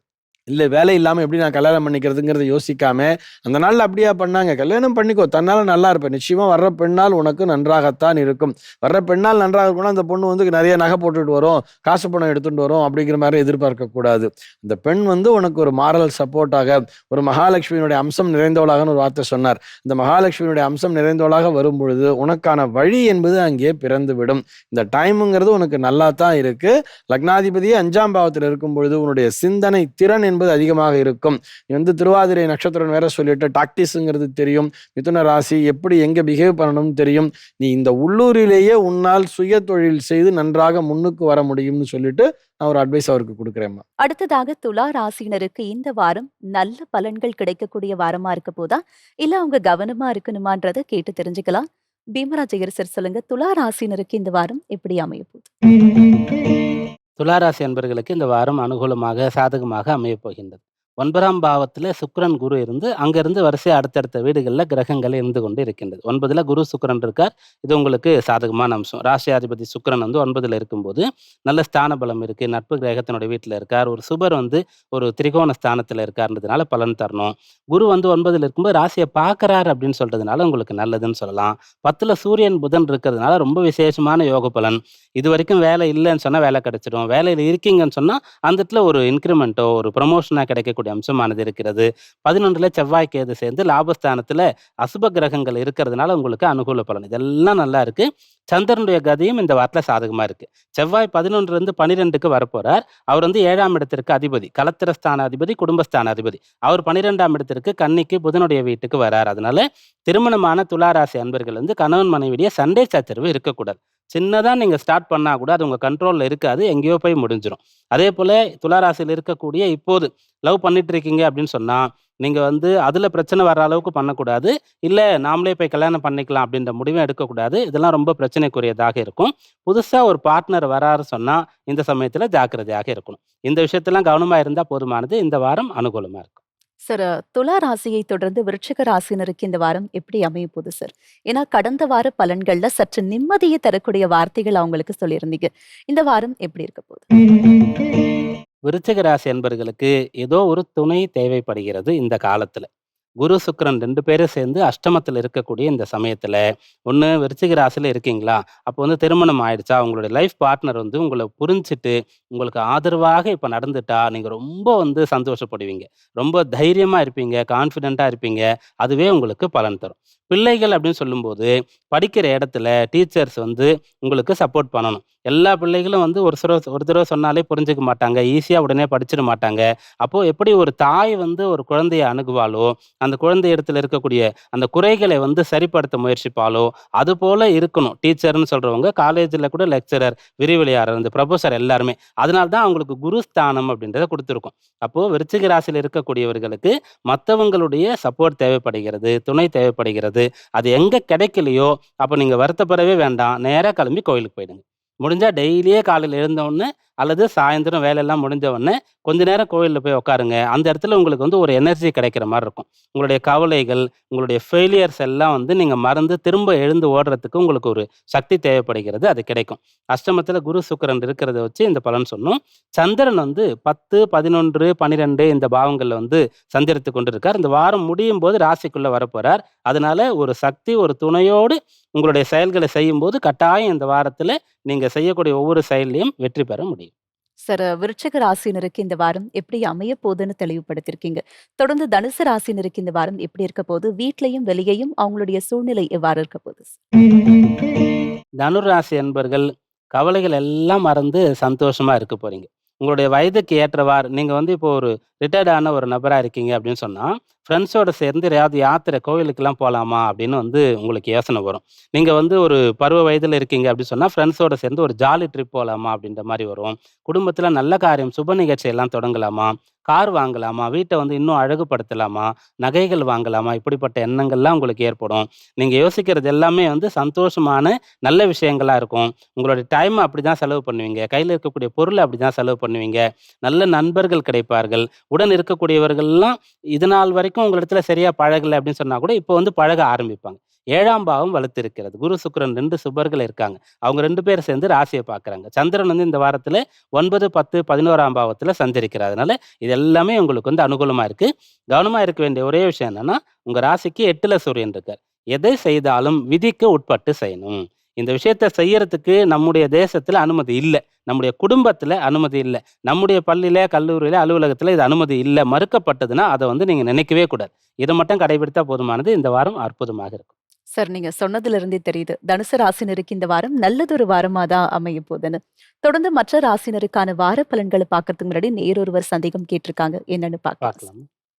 இல்லை வேலை இல்லாமல் எப்படி நான் கல்யாணம் பண்ணிக்கிறதுங்கிறத யோசிக்காம அந்த நாளில் அப்படியா பண்ணாங்க, கல்யாணம் பண்ணிக்கோ, தன்னால நல்லா இருப்பேன், நிச்சயமா வர்ற பெண்ணால் உனக்கு நன்றாகத்தான் இருக்கும். வர்ற பெண்ணால் நன்றாக இருக்கணும். அந்த பொண்ணு வந்து நிறைய நகை போட்டுட்டு வரும், காசு பணம் எடுத்துட்டு வரும் அப்படிங்கிற மாதிரி எதிர்பார்க்க கூடாது. அந்த பெண் வந்து உனக்கு ஒரு மாரல் சப்போர்ட்டாக, ஒரு மகாலட்சுமியினுடைய அம்சம் நிறைந்தவளாகன்னு ஒரு வார்த்தை சொன்னார். இந்த மகாலட்சுமியினுடைய அம்சம் நிறைந்தவளாக வரும் பொழுது உனக்கான வழி என்பது அங்கே பிறந்து விடும். இந்த டைமுங்கிறது உனக்கு நல்லா தான் இருக்கு. லக்னாதிபதியே 5ஆம் பாவத்தில் இருக்கும் பொழுது உன்னுடைய சிந்தனை திறன் என்பது அதிகமாக இருக்கும். நீ வந்து திருவாதிரை நட்சத்திரம் வேற சொல்லிட்டு டாக்டிஸுங்கிறது தெரியும், மிதுன ராசி எப்படி எங்க பிஹேவ் பண்ணணும்னு தெரியும். நீ இந்த உள்ளூரிலேயே உன்னால் சுய தொழில் செய்து நன்றாக முன்னுக்கு வர முடியும்னு சொல்லிட்டு நான் ஒரு அட்வைஸ் அவருக்கு கொடுக்குறேன். அடுத்ததாக துலா ராசினருக்கு இந்த வாரம் நல்ல பலன்கள் கிடைக்கக்கூடிய வாரமா இருக்க போதா, இல்ல அவங்க கவனமா இருக்கணுமான்றதை கேட்டு தெரிஞ்சுக்கலாம். பீமராஜ் ஐயர் சார் சொல்லுங்க, துலா ராசினருக்கு இந்த வாரம் எப்படி அமைய போகுது? துளாராசி அன்பர்களுக்கு இந்த வாரம் அனுகூலமாக சாதகமாக அமையப் போகின்றது. 9ஆம் பாவத்தில் சுக்கிரன் குரு இருந்து அங்கிருந்து வரிசை அடுத்தடுத்த வீடுகளில் கிரகங்கள் இருந்து கொண்டு இருக்கின்றது. 9ல் குரு சுக்கிரன் இருக்கார். இது உங்களுக்கு சாதகமான அம்சம். ராசியாதிபதி சுக்கிரன் வந்து 9ல் இருக்கும்போது நல்ல ஸ்தான பலம் இருக்கு, நட்பு கிரகத்தினுடைய வீட்டில் இருக்கார். ஒரு சுபர் வந்து ஒரு திரிகோண ஸ்தானத்தில் இருக்காருன்றதுனால பலன் தரணும். குரு வந்து 9ல் இருக்கும்போது ராசியை பார்க்கறாரு அப்படின்னு சொல்றதுனால உங்களுக்கு நல்லதுன்னு சொல்லலாம். 10ல் சூரியன் புதன் இருக்கிறதுனால ரொம்ப விசேஷமான யோக பலன். இது வரைக்கும் வேலை இல்லைன்னு சொன்னால் வேலை கிடைச்சிடும், வேலையில் இருக்கீங்கன்னு சொன்னால் அந்த இடத்துல ஒரு இன்க்ரிமெண்ட்டோ ஒரு ப்ரமோஷனாக கிடைக்கக்கூடிய அம்சமானது இருக்கிறது. 11ல் செவ்வாய் கேது சேர்ந்து லாபஸ்தானத்தில் அசுப கிரகங்கள் இருக்கிறதுனால உங்களுக்கு அனுகூல பலன். இதெல்லாம் நல்லா இருக்கு. சந்திரனுடைய கதியும் இந்த வாரத்தில் சாதகமாக இருக்கு. செவ்வாய் 11லிருந்து 12க்கு வரப்போறார். அவர் வந்து 7ஆம் இடத்திற்கு அதிபதி, கலத்திரஸ்தான அதிபதி, குடும்பஸ்தான அதிபதி. அவர் 12ஆம் இடத்திற்கு கன்னிக்கு புதனுடைய வீட்டுக்கு வரார். அதனால திருமணமான துளாராசி அன்பர்கள் வந்து கணவன் மனைவிடைய சண்டை சச்சரவு இருக்கக்கூடாது. சின்னதாக நீங்கள் ஸ்டார்ட் பண்ணால் கூட அது உங்கள் கண்ட்ரோலில் இருக்காது, எங்கேயோ போய் முடிஞ்சிடும். அதே போல் துளாராசியில் இருக்கக்கூடிய இப்போது லவ் பண்ணிட்டு இருக்கீங்க அப்படின்னு சொன்னால் நீங்கள் வந்து அதில் பிரச்சனை வர அளவுக்கு பண்ணக்கூடாது. இல்லை நாமளே போய் கல்யாணம் பண்ணிக்கலாம் அப்படின்ற முடிவை எடுக்கக்கூடாது. இதெல்லாம் ரொம்ப பிரச்சனைக்குரியதாக இருக்கும். புதுசாக ஒரு பார்ட்னர் வராரு சொன்னால் இந்த சமயத்தில் ஜாக்கிரதையாக இருக்கணும். இந்த விஷயத்தெல்லாம் கவனமாக இருந்தால் போதுமானது. இந்த வாரம் அனுகூலமாக இருக்கும். சார், துலா ராசியை தொடர்ந்து விருச்சிக ராசினருக்கு இந்த வாரம் எப்படி அமைய போகுது சார்? ஏன்னா கடந்த வார பலன்கள்ல சற்று நிம்மதியை தரக்கூடிய வார்த்தைகள் அவங்களுக்கு சொல்லியிருந்தீங்க. இந்த வாரம் எப்படி இருக்க போகுது? விருச்சிக ராசி அன்பர்களுக்கு ஏதோ ஒரு துணை தேவைப்படுகிறது இந்த காலத்துல. குரு சுக்கிரன் 2 பேரும் சேர்ந்து அஷ்டமத்தில் இருக்கக்கூடிய இந்த சமயத்துல, ஒண்ணு விருச்சிக ராசியில இருக்கீங்களா, அப்போ வந்து திருமணம் ஆயிடுச்சா, உங்களுடைய லைஃப் பார்ட்னர் வந்து உங்களை புரிஞ்சுட்டு உங்களுக்கு ஆதரவாக இப்ப நடந்துட்டா நீங்க ரொம்ப வந்து சந்தோஷப்படுவீங்க. ரொம்ப தைரியமா இருப்பீங்க, கான்ஃபிடென்ட்டா இருப்பீங்க. அதுவே உங்களுக்கு பலன் தரும். பிள்ளைகள் அப்படின்னு சொல்லும்போது, படிக்கிற இடத்துல டீச்சர்ஸ் வந்து உங்களுக்கு சப்போர்ட் பண்ணணும். எல்லா பிள்ளைகளும் வந்து ஒரு தடவ சொன்னாலே புரிஞ்சுக்க மாட்டாங்க. ஈஸியா உடனே படிச்சிட மாட்டாங்க. அப்போ எப்படி ஒரு தாய் வந்து ஒரு குழந்தைய அணுகுவாளோ, அந்த குழந்தை இடத்துல இருக்கக்கூடிய அந்த குறைகளை வந்து சரிப்படுத்த முயற்சிப்பாளோ, அதுபோல இருக்கணும். டீச்சர்ன்னு சொல்றவங்க காலேஜ்ல கூட லெக்சரர், விரிவுரையாளர், இந்த புரொஃபசர் எல்லாருமே. அதனால தான் அவங்களுக்கு குரு ஸ்தானம் அப்படின்றத குடுத்துருக்கோம். அப்போ விருச்சிக ராசியில இருக்கக்கூடியவர்களுக்கு மத்தவங்களுடைய சப்போர்ட் தேவைப்படுகிறது, துணை தேவைப்படுகிறது. அது எங்க கிடைக்கலையோ, அப்ப நீங்க வருத்தப்படவே வேண்டாம். நேரா கிளம்பி கோயிலுக்கு போயிடுங்க. முடிஞ்சா டெய்லியே காலையில எழுந்த உடனே அல்லது சாயந்தரம் வேலையெல்லாம் முடிஞ்ச உடனே கொஞ்ச நேரம் கோயில்ல போய் உட்காருங்க. அந்த இடத்துல உங்களுக்கு வந்து ஒரு எனர்ஜி கிடைக்கிற மாரி இருக்கும். உங்களுடைய கவலைகள், உங்களுடைய ஃபெயிலியர்ஸ் எல்லாம் வந்து நீங்க மறந்து திரும்ப எழுந்து ஓடுறதுக்கு உங்களுக்கு ஒரு சக்தி தேவைப்படுகிறது. அது கிடைக்கும். அஷ்டமத்தில குரு, சுக்கிரன் இருக்கிறத வச்சு இந்த பலன் சொன்னோம். சந்திரன் வந்து 10, 11, 12 இந்த பாவங்கள்ல வந்து சஞ்சரித்துக் கொண்டிருக்கார். இந்த வாரம் முடியும்போது ராசிக்குள்ள வரப்போறார். அதனால ஒரு சக்தி, ஒரு துணையோடு உங்களுடைய செயல்களை செய்யும்போது கட்டாயம் இந்த வாரத்தில நீங்க செய்யக்கூடிய ஒவ்வொரு செயல்லயும் வெற்றி பெற முடியும். சார், விருச்சிக ராசினருக்கு இந்த வாரம் எப்படி அமைய போகுதுன்னு தெளிவுபடுத்தியிருக்கீங்க. தொடர்ந்து தனுசு ராசினருக்கு இந்த வாரம் எப்படி இருக்க போகுது? வீட்லயும் வெளியயும் அவங்களுடைய சூழ்நிலை எவ்வாறு இருக்க போகுது? தனுராசி அன்பர்கள் கவலைகள் எல்லாம் மறந்து சந்தோஷமா இருக்க போறீங்க. உங்களுடைய வயதுக்கு ஏற்றவாறு நீங்க வந்து இப்போ ஒரு ரிட்டயர்ட் ஆன ஒரு நபரா இருக்கீங்க அப்படின்னு சொன்னா, ஃப்ரெண்ட்ஸோட சேர்ந்து எதையாவது யாத்திரை கோவிலுக்கெல்லாம் போலாமா அப்படின்னு வந்து உங்களுக்கு யோசனை வரும். நீங்க வந்து ஒரு பருவ வயதில இருக்கீங்க அப்படின்னு சொன்னா, ஃப்ரெண்ட்ஸோட சேர்ந்து ஒரு ஜாலி ட்ரிப் போலாமா அப்படின்ற மாரி வரும். குடும்பத்தில நல்ல காரியம், சுப நிகழ்ச்சி எல்லாம் தொடங்கலாமா? கார் வாங்கலாமா? வீட்ட வந்து இன்னும் அழகுபடுத்தலாமா? நகைகள் வாங்கலாமா? இப்படிப்பட்ட எண்ணங்கள்லாம் உங்களுக்கு ஏற்படும். நீங்க யோசிக்கிறது எல்லாமே வந்து சந்தோஷமான, நல்ல விஷயங்களா இருக்கும். உங்களுடைய டைம அப்படிதான் செலவு பண்ணுவீங்க. கையில இருக்கக்கூடிய பொருள அப்படிதான் செலவு பண்ணுவீங்க. நல்ல நண்பர்கள் கிடைப்பார்கள். உடன் இருக்கக்கூடியவர்கள்லாம் இது நாள் வரைக்கும் உங்களிடத்துல சரியா பழகல அப்படின்னு சொன்னா கூட, இப்போ வந்து பழக ஆரம்பிப்பாங்க. 7ஆம் பாவம் வலுத்திருக்கிறது. குரு, சுக்கிரன் 2 சுபர்கள் இருக்காங்க. அவங்க 2 பேரும் சேர்ந்து ராசிய பார்க்குறாங்க. சந்திரன் வந்து இந்த வாரத்தில 9, 10, 11ஆம் பாவத்தில சஞ்சரிக்கிறார். அதனால இது எல்லாமே உங்களுக்கு வந்து அனுகூலமா இருக்கு. கவனமா இருக்க வேண்டிய ஒரே விஷயம் என்னன்னா, உங்க ராசிக்கு 8ல சூரியன் இருக்கார். எதை செய்தாலும் விதிக்கு உட்பட்டு செய்யணும். இந்த விஷயத்த செய்யறதுக்கு நம்முடைய தேசத்துல அனுமதி இல்ல. நம்முடைய குடும்பத்துல அனுமதி இல்ல. நம்முடைய பள்ளியில, கல்லூரியில, அலுவலகத்துல இது அனுமதி இல்ல. மறுக்கப்பட்டதுன்னா, அத வந்து நீங்க நினைக்கவே கூடாது. இத மட்டும் கடைபிடித்தா போதுமானது. இந்த வாரம் அற்புதமாக இருக்கும். சார், நீங்க சொன்னதுல இருந்தே தெரியுது. தனுசு ராசினருக்கு இந்த வாரம் நல்லதொரு வாரமா தான் அமைய போகுதுன்னு. தொடர்ந்து மற்ற ராசினருக்கான வார பலன்கள பார்க்கறதுக்கு முன்னாடி நேரொருவர் சந்தேகம் கேட்டிருக்காங்க. என்னன்னு பார்க்கலாம் சார். பார்க்கலாம்.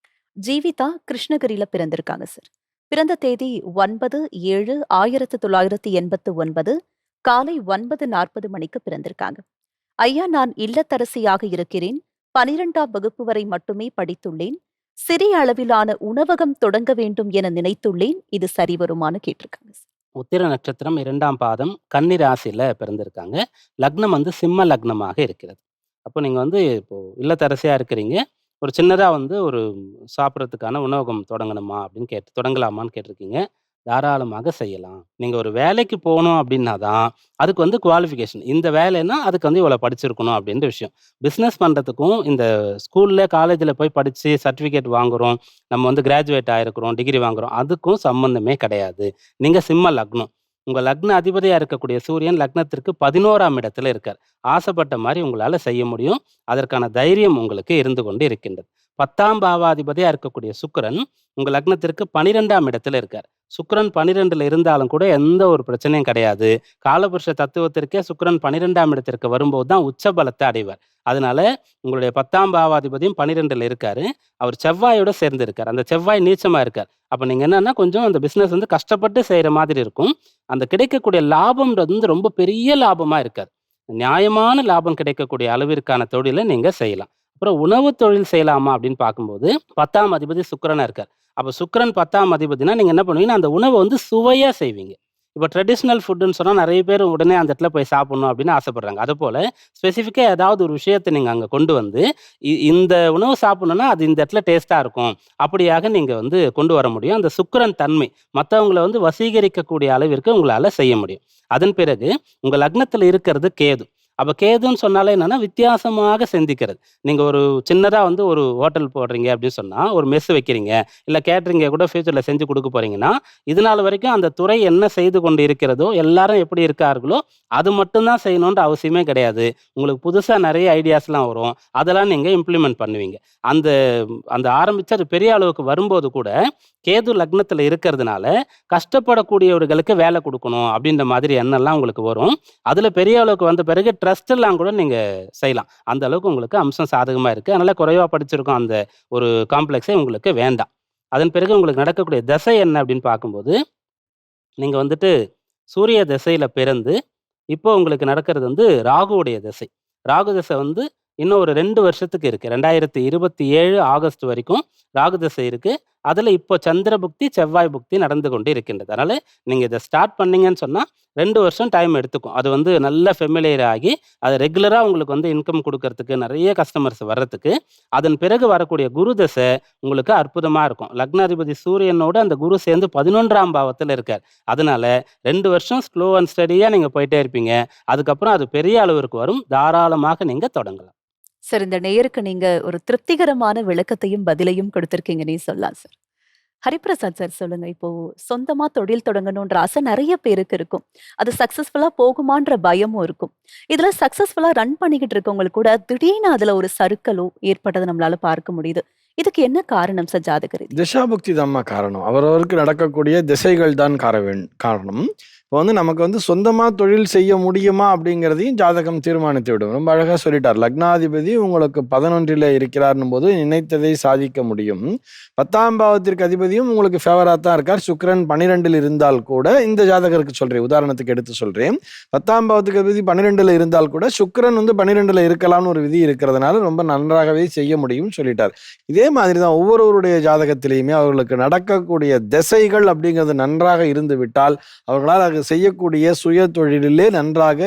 ஜீவிதா கிருஷ்ணகிரியில பிறந்திருக்காங்க சார். பிறந்த தேதி 9/7/1989 காலை 9:40 மணிக்கு பிறந்திருக்காங்க. ஐயா, நான் இல்லத்தரசியாக இருக்கிறேன். 12ஆம் வகுப்பு வரை மட்டுமே படித்துள்ளேன். சிறிய அளவிலான உணவகம் தொடங்க வேண்டும் என நினைத்துள்ளேன். இது சரி வருமான்னு கேட்டிருக்காங்க சார். உத்திர நட்சத்திரம் 2ஆம் பாதம் கன்னி ராசியில பிறந்திருக்காங்க. லக்னம் வந்து சிம்ம லக்னமாக இருக்கிறது. அப்போ நீங்க வந்து இப்போ இல்லத்தரசியா இருக்கிறீங்க. ஒரு சின்னதா வந்து ஒரு சாப்பிடறதுக்கான உணவகம் தொடங்கணுமா அப்படின்னு தொடங்கலாமான்னு கேட்டிருக்கீங்க. தாராளமாக செய்யலாம். நீங்க ஒரு வேலைக்கு போணும் அப்படின்னா தான், அதுக்கு வந்து குவாலிஃபிகேஷன். இந்த வேலைன்னா அதுக்கு வந்து இவ்வளோ படிச்சிருக்கணும் அப்படின்ற விஷயம். பிசினஸ் பண்றதுக்கும் இந்த ஸ்கூல்ல, காலேஜ்ல போய் படிச்சு சர்டிஃபிகேட் வாங்குறோம். நம்ம வந்து கிராஜுவேட் ஆயிருக்கிறோம், டிகிரி வாங்குறோம். அதுக்கும் சம்மந்தமே கிடையாது. நீங்க சிம்ம லக்னம். உங்க லக்ன அதிபதியா இருக்கக்கூடிய சூரியன் லக்னத்திற்கு 11ஆம் இடத்துல இருக்கார். ஆசைப்பட்ட மாரி உங்களால செய்ய முடியும். அதற்கான தைரியம் உங்களுக்கு இருந்து கொண்டு இருக்கின்றது. 10ஆம் பாவாதிபதியா இருக்கக்கூடிய சுக்கிரன் உங்க லக்னத்திற்கு 12ஆம் இடத்துல இருக்கார். சுக்கிரன் 12ல இருந்தாலும் கூட எந்த ஒரு பிரச்சனையும் கிடையாது. காலபுருஷ தத்துவத்திற்கே சுக்கிரன் 12ஆம் இடத்திற்கு வரும்போது தான் உச்ச பலத்தை அடைவார். அதனால உங்களுடைய 10ஆம் பாவாதிபதியும் 12ல இருக்காரு. அவர் செவ்வாயோட சேர்ந்து இருக்கார். அந்த செவ்வாய் நீச்சமா இருக்கார். அப்ப நீங்க என்னன்னா கொஞ்சம் அந்த பிசினஸ் வந்து கஷ்டப்பட்டு செய்ற மாதிரி இருக்கும். அந்த கிடைக்கக்கூடிய லாபம்ன்றது வந்து ரொம்ப பெரிய லாபமா இருக்காது. நியாயமான லாபம் கிடைக்கக்கூடிய அளவிற்கான தொழில நீங்க செய்யலாம். அப்புறம் உணவு தொழில் செய்யலாமா அப்படின்னு பார்க்கும்போது 10ஆம் அதிபதி சுக்கிரனா இருக்கார். அப்ப சுக்கிரன் 10ஆம் அதிபதினா நீங்க என்ன பண்ணுவீங்கன்னா, அந்த உணவ வந்து சுவையா செய்வீங்க. இப்ப ட்ரெடிஷனல் ஃபுட்டுன்னு சொன்னா நெறைய பேர் உடனே அந்த இடத்துல போய் சாப்பிடணும் அப்படின்னு ஆசைப்படுறாங்க. அதுபோல ஸ்பெசிஃபிக்கா ஏதாவது ஒரு விஷயத்த நீங்க அங்க கொண்டு வந்து, இந்த உணவு சாப்பிடணும்னா அது இந்த இடத்துல டேஸ்ட்டா இருக்கும். அப்படியாக நீங்க வந்து கொண்டு வர முடியும். அந்த சுக்கிரன் தன்மை மத்தவங்கள வந்து வசீகரிக்கக்கூடிய அளவிற்கு உங்களால செய்ய முடியும். அதன் பிறகு உங்க லக்னத்துல இருக்கிறது கேது. அப்ப கேதுன்னு சொன்னாலே என்னன்னா, வித்தியாசமாக சிந்திக்கிறது. நீங்க ஒரு சின்னதா வந்து ஒரு ஹோட்டல் போடுறீங்க அப்படின்னு சொன்னா, ஒரு மெஸ் வைக்கிறீங்க, இல்ல கேட்டரிங்க கூட ஃபியூச்சர்ல செஞ்சு குடுக்க போறீங்கன்னா, இதுநாள் வரைக்கும் அந்த துறை என்ன செய்து கொண்டு இருக்கிறதோ, எல்லாரும் எப்படி இருக்கார்களோ, அது மட்டும் தான் செய்யணுன்ற அவசியமே கிடையாது. உங்களுக்கு புதுசா நெறைய ஐடியாஸ்லாம் வரும். அதெல்லாம் நீங்க இம்ப்ளிமெண்ட் பண்ணுவீங்க. அந்த அந்த ஆரம்பிச்சு அது பெரிய அளவுக்கு வரும்போது கூட, கேது லக்னத்துல இருக்கிறதுனால, கஷ்டப்படக்கூடியவர்களுக்கு வேலை குடுக்கணும் அப்படின்ற மாதிரி எண்ணம்லாம் உங்களுக்கு வரும். அதுல பெரிய அளவுக்கு வந்த பிறகு ட்ரஸ்ட் எல்லாம் கூட நீங்க செய்யலாம். அந்த அளவுக்கு உங்களுக்கு அம்சம் சாதகமா இருக்கு. அதனால குறைவா படிச்சிருக்கோம் அந்த ஒரு காம்ப்ளெக்ஸே உங்களுக்கு வேண்டாம். அதன் பிறகு உங்களுக்கு நடக்கக்கூடிய தசை என்ன அப்படின்னு பார்க்கும்போது, நீங்க வந்துட்டு சூரிய திசையில பிறந்து, இப்போ உங்களுக்கு நடக்கிறது வந்து ராகுவுடைய திசை. ராகு திசை வந்து இன்னும் ஒரு 2 வருஷத்துக்கு இருக்கு. 2027 ஆகஸ்ட் வரைக்கும் ராகு திசை இருக்கு. அதுல இப்போ சந்திர புக்தி, செவ்வாய் புக்தி நடந்து கொண்டு இருக்கின்றது. அதனால நீங்க இத ஸ்டார்ட் பண்ணீங்கன்னு சொன்னா 2 வருஷம் டைம் எடுத்துக்கும். அது வந்து நல்லா ஃபெமிலியர் ஆகி, அது ரெகுலரா உங்களுக்கு வந்து இன்கம் குடுக்கறதுக்கு, நெறைய கஸ்டமர்ஸ் வர்றதுக்கு, அதன் பிறகு வரக்கூடிய குரு தசை உங்களுக்கு அற்புதமா இருக்கும். லக்னாதிபதி சூரியனோட அந்த குரு சேர்ந்து 11ஆம் பாவத்துல இருக்கார். அதனால 2 வருஷம் ஸ்லோ அண்ட் ஸ்டடியா நீங்க போயிட்டே இருப்பீங்க. அதுக்கப்புறம் அது பெரிய அளவிற்கு வரும். தாராளமாக நீங்க தொடங்கலாம். சார், இந்த நேயருக்கு நீங்க ஒரு திருப்திகரமான விளக்கத்தையும், பதிலையும் கொடுத்திருக்கீங்கன்னே சொல்லலாம் சார். ஹரிபிரசாத் சார் சொல்லுங்க. இப்போ சொந்தமா தொழில் தொடங்கணுன்ற ஆசை நெறைய பேருக்கு இருக்கும். அது சக்சஸ்ஃபுல்லா போகுமான்ற பயமும் இருக்கும். இதுல சக்சஸ்ஃபுல்லா ரன் பண்ணிக்கிட்டு இருக்கவங்களுக்கு கூட திடீர்னு அதுல ஒரு சறுக்கலோ ஏற்பட்டத நம்மளால பார்க்க முடியுது. இதுக்கு என்ன காரணம் சார் ஜாதக ரீதியா? திசாபுக்தி தாம்மா காரணம். அவரவருக்கு நடக்கக்கூடிய திசைகள் தான் காரணம். இப்போ வந்து நமக்கு வந்து சொந்தமா தொழில் செய்ய முடியுமா அப்படிங்கிறதையும் ஜாதகம் தீர்மானித்து விடும். ரொம்ப அழகா சொல்லிட்டார். லக்னாதிபதி உங்களுக்கு 11ல இருக்கிறார்னும் போது நினைத்ததை சாதிக்க முடியும். 10ஆம் பாவத்திற்கு அதிபதியும் உங்களுக்கு ஃபேவரா தான் இருக்கார். சுக்கிரன் 12ல் இருந்தால் கூட, இந்த ஜாதகருக்கு சொல்றேன், உதாரணத்துக்கு எடுத்து சொல்றேன். 10ஆம் பாவத்துக்கு அதிபதி 12ல இருந்தால் கூட சுக்கிரன் வந்து 12ல இருக்கலாம்னு ஒரு விதி இருக்கிறதுனால ரொம்ப நன்றாகவே செய்ய முடியும்னு சொல்லிட்டார். இதே மாதிரி தான் ஒவ்வொருவருடைய ஜாதகத்திலையுமே அவர்களுக்கு நடக்கக்கூடிய திசைகள் அப்படிங்கிறது நன்றாக இருந்து விட்டால் அவர்களால் செய்யக்கூடிய சுய தொழிலிலே நன்றாக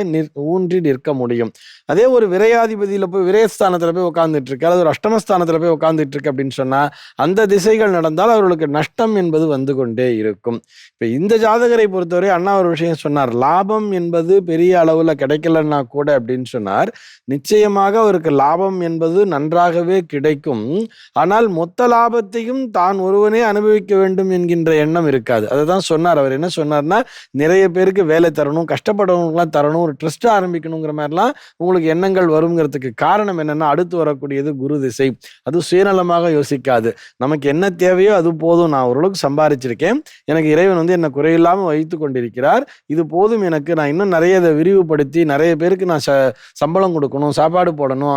ஊன்றி நிற்க முடியும். அதே ஒரு விரையாதிபதியில போய் விரயஸ்தானத்துல போய் உட்கார்ந்துட்டு இருக்கு, அல்லது ஒரு அஷ்டமஸ்தானத்துல போய் உட்கார்ந்துட்டு இருக்கு அப்படின்னு சொன்னா, அந்த திசைகள் நடந்தால் அவர்களுக்கு நஷ்டம் என்பது வந்து கொண்டே இருக்கும். இப்ப இந்த ஜாதகரை பொறுத்தவரை அண்ணா ஒரு விஷயம் சொன்னார். லாபம் என்பது பெரிய அளவுல கிடைக்கலன்னா கூட அப்படின்னு சொன்னார். நிச்சயமாக அவருக்கு லாபம் என்பது நன்றாகவே கிடைக்கும். ஆனால் மொத்த லாபத்தையும் தான் ஒருவனே அனுபவிக்க வேண்டும் என்கின்ற எண்ணம் இருக்காது. அதை தான் சொன்னார். அவர் என்ன சொன்னார்னா, நிறைய பேருக்கு வேலை தரணும், கஷ்டப்படுறவங்களுக்குலாம் தரணும், ஒரு ட்ரஸ்ட் ஆரம்பிக்கணுங்கிற மாதிரிலாம் உங்களுக்கு எண்ணங்கள் வருங்கிறதுக்கு காரணம் என்னன்னா, அடுத்து வரக்கூடியது குரு திசை. அது சுயநலமாக யோசிக்காது. நமக்கு என்ன தேவையோ அது போதும், நான் ஓரளவுக்கு சம்பாதிச்சிருக்கேன், எனக்கு இறைவன் வந்து என்னை குறையில்லாமல் வைத்து கொண்டிருக்கிறார், இது போதும் எனக்கு, நான் இன்னும் நிறைய இதை விரிவுபடுத்தி நிறைய பேருக்கு நான் சம்பளம் கொடுக்கணும், சாப்பாடு போடணும்,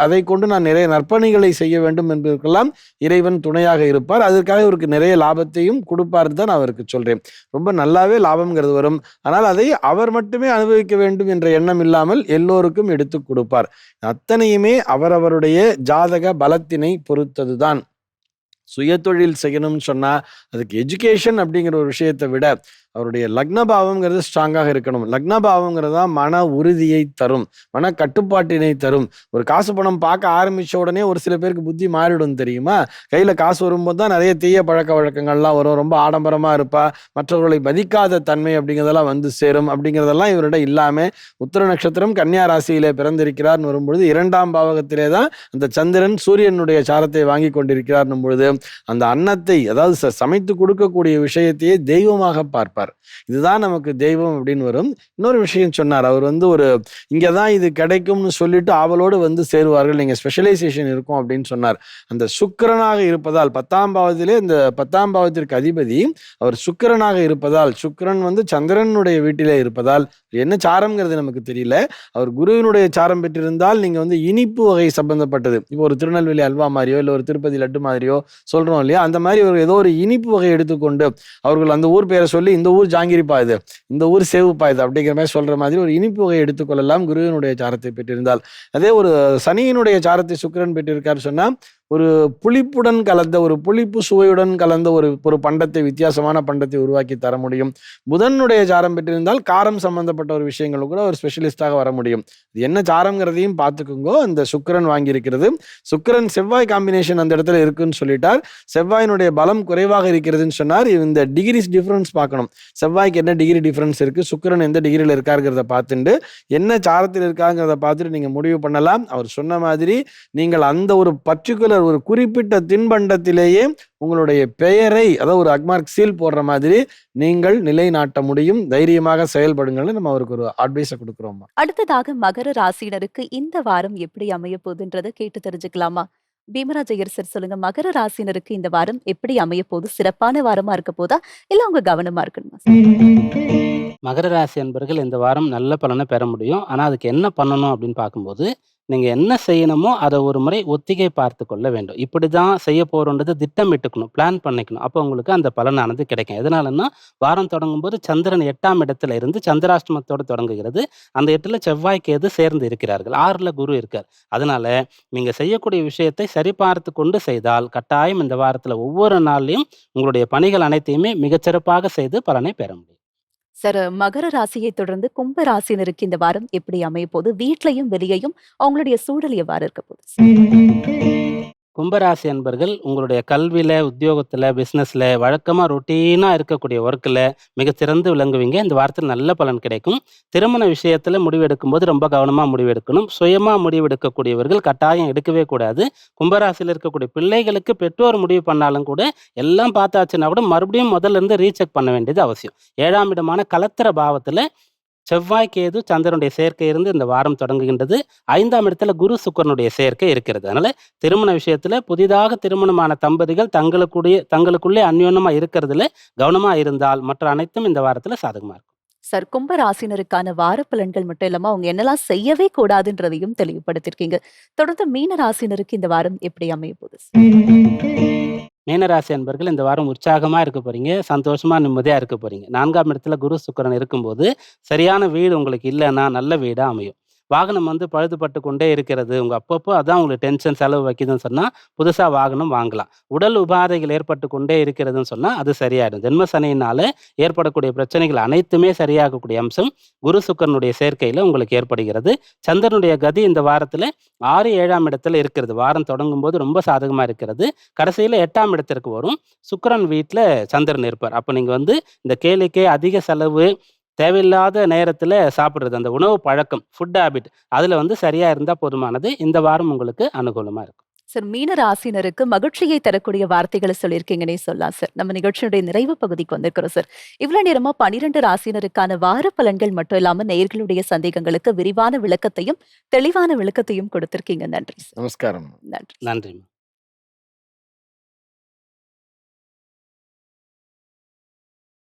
அதை கொண்டு நான் நிறைய நற்பணிகளை செய்ய வேண்டும் என்பதற்கெல்லாம் இறைவன் துணையாக இருப்பார். அதற்காக இவருக்கு நிறைய லாபத்தையும் கொடுப்பார் தான் அவருக்கு சொல்றேன். ரொம்ப நல்லாவே லாபம்ங்கிறது வரும். ஆனால் அதை அவர் மட்டுமே அனுபவிக்க வேண்டும் என்ற எண்ணம் இல்லாமல் எல்லோருக்கும் எடுத்து கொடுப்பார். அத்தனையுமே அவரவருடைய ஜாதக பலத்தினை பொறுத்ததுதான். சுயதொழில் செய்யணும்னு சொன்னா அதுக்கு எஜுகேஷன் அப்படிங்கிற ஒரு விஷயத்தை விட அவருடைய லக்னபாவம்ங்கிறது ஸ்ட்ராங்காக இருக்கணும். லக்னபாவங்கிறது தான் மன உறுதியை தரும், மன கட்டுப்பாட்டினை தரும். ஒரு காசு பணம் பார்க்க ஆரம்பிச்ச உடனே ஒரு சில பேருக்கு புத்தி மாறிடும் தெரியுமா? கையில காசு வரும்போது தான் நிறைய தீய பழக்க வழக்கங்கள்லாம் வரும். ரொம்ப ஆடம்பரமா இருப்பா, மற்றவர்களை மதிக்காத தன்மை அப்படிங்கிறதெல்லாம் வந்து சேரும். அப்படிங்கிறதெல்லாம் இவரிட இல்லாம உத்திர நட்சத்திரம் கன்னியா ராசியிலே பிறந்திருக்கிறார்னு வரும்பொழுது 2ஆம் பாவகத்திலே தான் அந்த சந்திரன் சூரியனுடைய சாரத்தை வாங்கி கொண்டிருக்கிறார்னும் பொழுது அந்த அன்னத்தை, அதாவது சமைத்து கொடுக்கக்கூடிய விஷயத்தையே தெய்வமாக பார்ப்பார். இதுதான் நமக்கு தெய்வம் அப்படின்னு வரும். இன்னொரு விஷயம் சொன்னார். அவர் வந்து ஒரு இங்கதான் இது கிடைக்கும்னு சொல்லிட்டு ஆவலோடு வந்து சேருவார்கள், நீங்க ஸ்பெஷலைசேஷன் இருக்கும் அப்படின்னு சொன்னார். அந்த சுக்கிரனாக இருப்பதால் 10ஆம் பாவத்திலே இந்த 10ஆம் பாவத்திற்கு அதிபதி அவர் சுக்கிரனாக இருப்பதால், சுக்கிரன் வந்து சந்திரனுடைய வீட்டிலே இருப்பதால், என்ன சாரம்ங்கிறது நமக்கு தெரியல, அவர் குருவினுடைய சாரம் பெற்றிருந்தால் நீங்க வந்து இனிப்பு வகை சம்பந்தப்பட்டது, இப்போ ஒரு திருநெல்வேலி அல்வா மாதிரியோ இல்லை ஒரு திருப்பதி லட்டு மாதிரியோ சொல்றோம் இல்லையா, அந்த மாதிரி ஒரு ஏதோ ஒரு இனிப்பு வகை எடுத்துக்கொண்டு அவர்கள் அந்த ஊர் பெயரை சொல்லி, இந்த ஊர் ஜாங்கிரிப்பா இது, இந்த ஊர் சேவுப்பா இது அப்படிங்கிற மாதிரி சொல்ற மாதிரி ஒரு இனிப்பு வகை எடுத்துக்கொள்ளலாம் குருவினுடைய சாரத்தை பெற்றிருந்தால். அதே ஒரு சனியினுடைய சாரத்தை சுக்கிரன் பெற்றிருக்காரு சொன்னா ஒரு புளிப்புடன் கலந்த ஒரு புளிப்பு சுவையுடன் கலந்த ஒரு ஒரு பண்டத்தை, வித்தியாசமான பண்டத்தை உருவாக்கி தர முடியும். புதனுடைய சாரம் பெற்றிருந்தால் காரம் சம்பந்தப்பட்ட ஒரு விஷயங்களும் கூட ஒரு ஸ்பெஷலிஸ்டாக வர முடியும். இது என்ன சாரம்ங்கிறதையும் பார்த்துக்குங்கோ. அந்த சுக்கிரன் வாங்கியிருக்கிறது, சுக்கிரன் செவ்வாய் காம்பினேஷன் அந்த இடத்துல இருக்குன்னு சொல்லிட்டார். செவ்வாயினுடைய பலம் குறைவாக இருக்கிறதுன்னு சொன்னார். இந்த டிகிரிஸ் டிஃபரன்ஸ் பார்க்கணும். செவ்வாய்க்கு என்ன டிகிரி டிஃபரன்ஸ் இருக்கு, சுக்கிரன் எந்த டிகிரியில் இருக்காருங்கிறத பார்த்துட்டு என்ன சாரத்தில் இருக்காங்கிறத பார்த்துட்டு நீங்க முடிவு பண்ணலாம். அவர் சொன்ன மாதிரி நீங்கள் அந்த ஒரு பர்டிகுலர் ஒரு குறிப்பிட்ட தின்பண்டத்திலேயே உங்களுடைய பெயரை, அதாவது ஒரு அக்மார்க் சீல் போடுற மாதிரி நீங்கள் நிலைநாட்ட முடியும். தைரியமாக செயல்படுங்கள்னு நம்ம அவருக்கு ஒரு அட்வைஸை கொடுக்குறோம். அடுத்ததாக மகர ராசியினருக்கு இந்த வாரம் எப்படி அமைய போகுதுன்றதை கேட்டு தெரிஞ்சுக்கலாமா? பீமராஜ் ஐயர் சார் சொல்லுங்க, மகர ராசியினருக்கு இந்த வாரம் எப்படி அமைய போகுது? சிறப்பான வாரமா இருக்க போதா, இல்ல அவங்க கவனமா இருக்கணுமா? மகர ராசி அன்பர்கள் இந்த வாரம் நல்ல பலனை பெற முடியும். ஆனா அதுக்கு என்ன பண்ணணும் அப்படின்னு பார்க்கும்போது, நீங்க என்ன செய்யணுமோ அத ஒரு முறை ஒத்திகை பார்த்துக் கொள்ள வேண்டும். இப்படிதான் செய்ய போறோம்ன்றத திட்டமிட்டுக்கணும், பிளான் பண்ணிக்கணும். அப்போ உங்களுக்கு அந்த பலனானது கிடைக்கும். எதனாலன்னா, வாரம் தொடங்கும்போது சந்திரன் 8ஆம் இடத்துல இருந்து சந்திராஷ்டமத்தோட தொடங்குகிறது. அந்த 8ல செவ்வாய், கேது சேர்ந்து இருக்கிறார்கள். 6ல குரு இருக்கார். அதனால நீங்க செய்யக்கூடிய விஷயத்தை சரிபார்த்து கொண்டு செய்தால், கட்டாயம் இந்த வாரத்துல ஒவ்வொரு நாள்லயும் உங்களுடைய பணிகள் அனைத்தையுமே மிகச்சிறப்பாக செய்து பலனை பெற முடியும். சார், மகர ராசியை தொடர்ந்து கும்ப ராசியினருக்கு இந்த வாரம் எப்படி அமைய போகுது? வீட்லயும் வெளியையும் அவங்களுடைய சூழல் எவ்வாறு இருக்க போகுது? கும்பராசி அன்பர்கள் உங்களுடைய கல்வியில, உத்தியோகத்துல, பிசினஸ்ல வழக்கமா ரொட்டீனா இருக்கக்கூடிய ஒர்க்ல மிகச்சிறந்து விளங்குவீங்க. இந்த வாரத்தில் நல்ல பலன் கிடைக்கும். திருமண விஷயத்துல முடிவெடுக்கும்போது ரொம்ப கவனமா முடிவெடுக்கணும். சுயமா முடிவெடுக்கக்கூடியவர்கள் கட்டாயம் எடுக்கவே கூடாது. கும்பராசியில் இருக்கக்கூடிய பிள்ளைகளுக்கு பெற்றோர் முடிவு பண்ணாலும் கூட எல்லாம் பார்த்தாச்சுன்னா கூட மறுபடியும் முதல்ல இருந்து ரீசெக் பண்ண வேண்டியது அவசியம். 7ஆம் இடமான கலத்திர பாவத்துல செவ்வாய், கேது, சந்திரனுடைய சேர்க்கை இருந்து இந்த வாரம் தொடங்குகின்றது. 5ஆம் இடத்துல குரு, சுக்கிரனுடைய சேர்க்கை இருக்கிறது. அதனால திருமண விஷயத்துல புதிதாக திருமணமான தம்பதிகள் தங்களுக்குள்ளே அந்யோன்யமா இருக்கிறதுல கவனமா இருந்தால் மற்ற அனைத்தும் இந்த வாரத்துல சாதகமா இருக்கும். சார், கும்ப ராசினருக்கான வார பலன்கள் மட்டும் இல்லாம அவங்க என்னெல்லாம் செய்யவே கூடாதுன்றதையும் தெளிவுபடுத்திருக்கீங்க. தொடர்ந்து மீன ராசினருக்கு இந்த வாரம் எப்படி அமைய போகுது? மீனராசி அன்பர்கள் இந்த வாரம் உற்சாகமா இருக்க போறீங்க. சந்தோஷமா, நிம்மதியா இருக்க போறீங்க. 4ஆம் இடத்துல குரு, சுக்கிரன் இருக்கும்போது சரியான வீடு உங்களுக்கு இல்லைன்னா நல்ல வீடா அமையும். வாகனம் பழுதுபட்டு கொண்டே இருக்கிறது, உங்க அப்பப்போ அதான் உங்களுக்கு டென்ஷன், செலவு வைக்குதுன்னு சொன்னா புதுசா வாகனம் வாங்கலாம். உடல் உபாதைகள் ஏற்பட்டு கொண்டே இருக்கிறதுன்னு சொன்னா அது சரியாயிடும். ஜென்ம சனியினால ஏற்படக்கூடிய பிரச்சனைகள் அனைத்துமே சரியாகக்கூடிய அம்சம் குரு, சுக்கிரனுடைய சேர்க்கையில உங்களுக்கு ஏற்படுகிறது. சந்திரனுடைய கதி இந்த வாரத்துல 6, 7ஆம் இடத்துல இருக்கிறது. வாரம் தொடங்கும் போது ரொம்ப சாதகமா இருக்கிறது. கடைசியில 8ஆம் இடத்திற்கு வரும். சுக்கிரன் வீட்டுல சந்திரன் இருப்பார். அப்ப நீங்க இந்த கேளிக்கை, அதிக செலவு, தேவையில்லாத நேரத்துல சாப்பிடுறது, அந்த உணவு பழக்கம், ஃபுட் ஹேபிட் அதுல சரியா இருந்தா போதுமானது. இந்த வாரம் உங்களுக்கு அனுகூலமா இருக்கும். சார், மீன ராசினருக்கு மகிழ்ச்சியை தரக்கூடிய வார்த்தைகளை சொல்லியிருக்கீங்கன்னே சொல்லலாம் சார். நம்ம நிகழ்ச்சியுடைய நிறைவு பகுதிக்கு வந்திருக்கிறோம் சார். இவ்வளவு நேரமா 12 ராசினருக்கான வார பலன்கள் மட்டும் இல்லாம நேயர்களுடைய சந்தேகங்களுக்கு விரிவான விளக்கத்தையும் தெளிவான விளக்கத்தையும் கொடுத்திருக்கீங்க. நன்றி சார். நமஸ்காரம். நன்றி. நன்றி.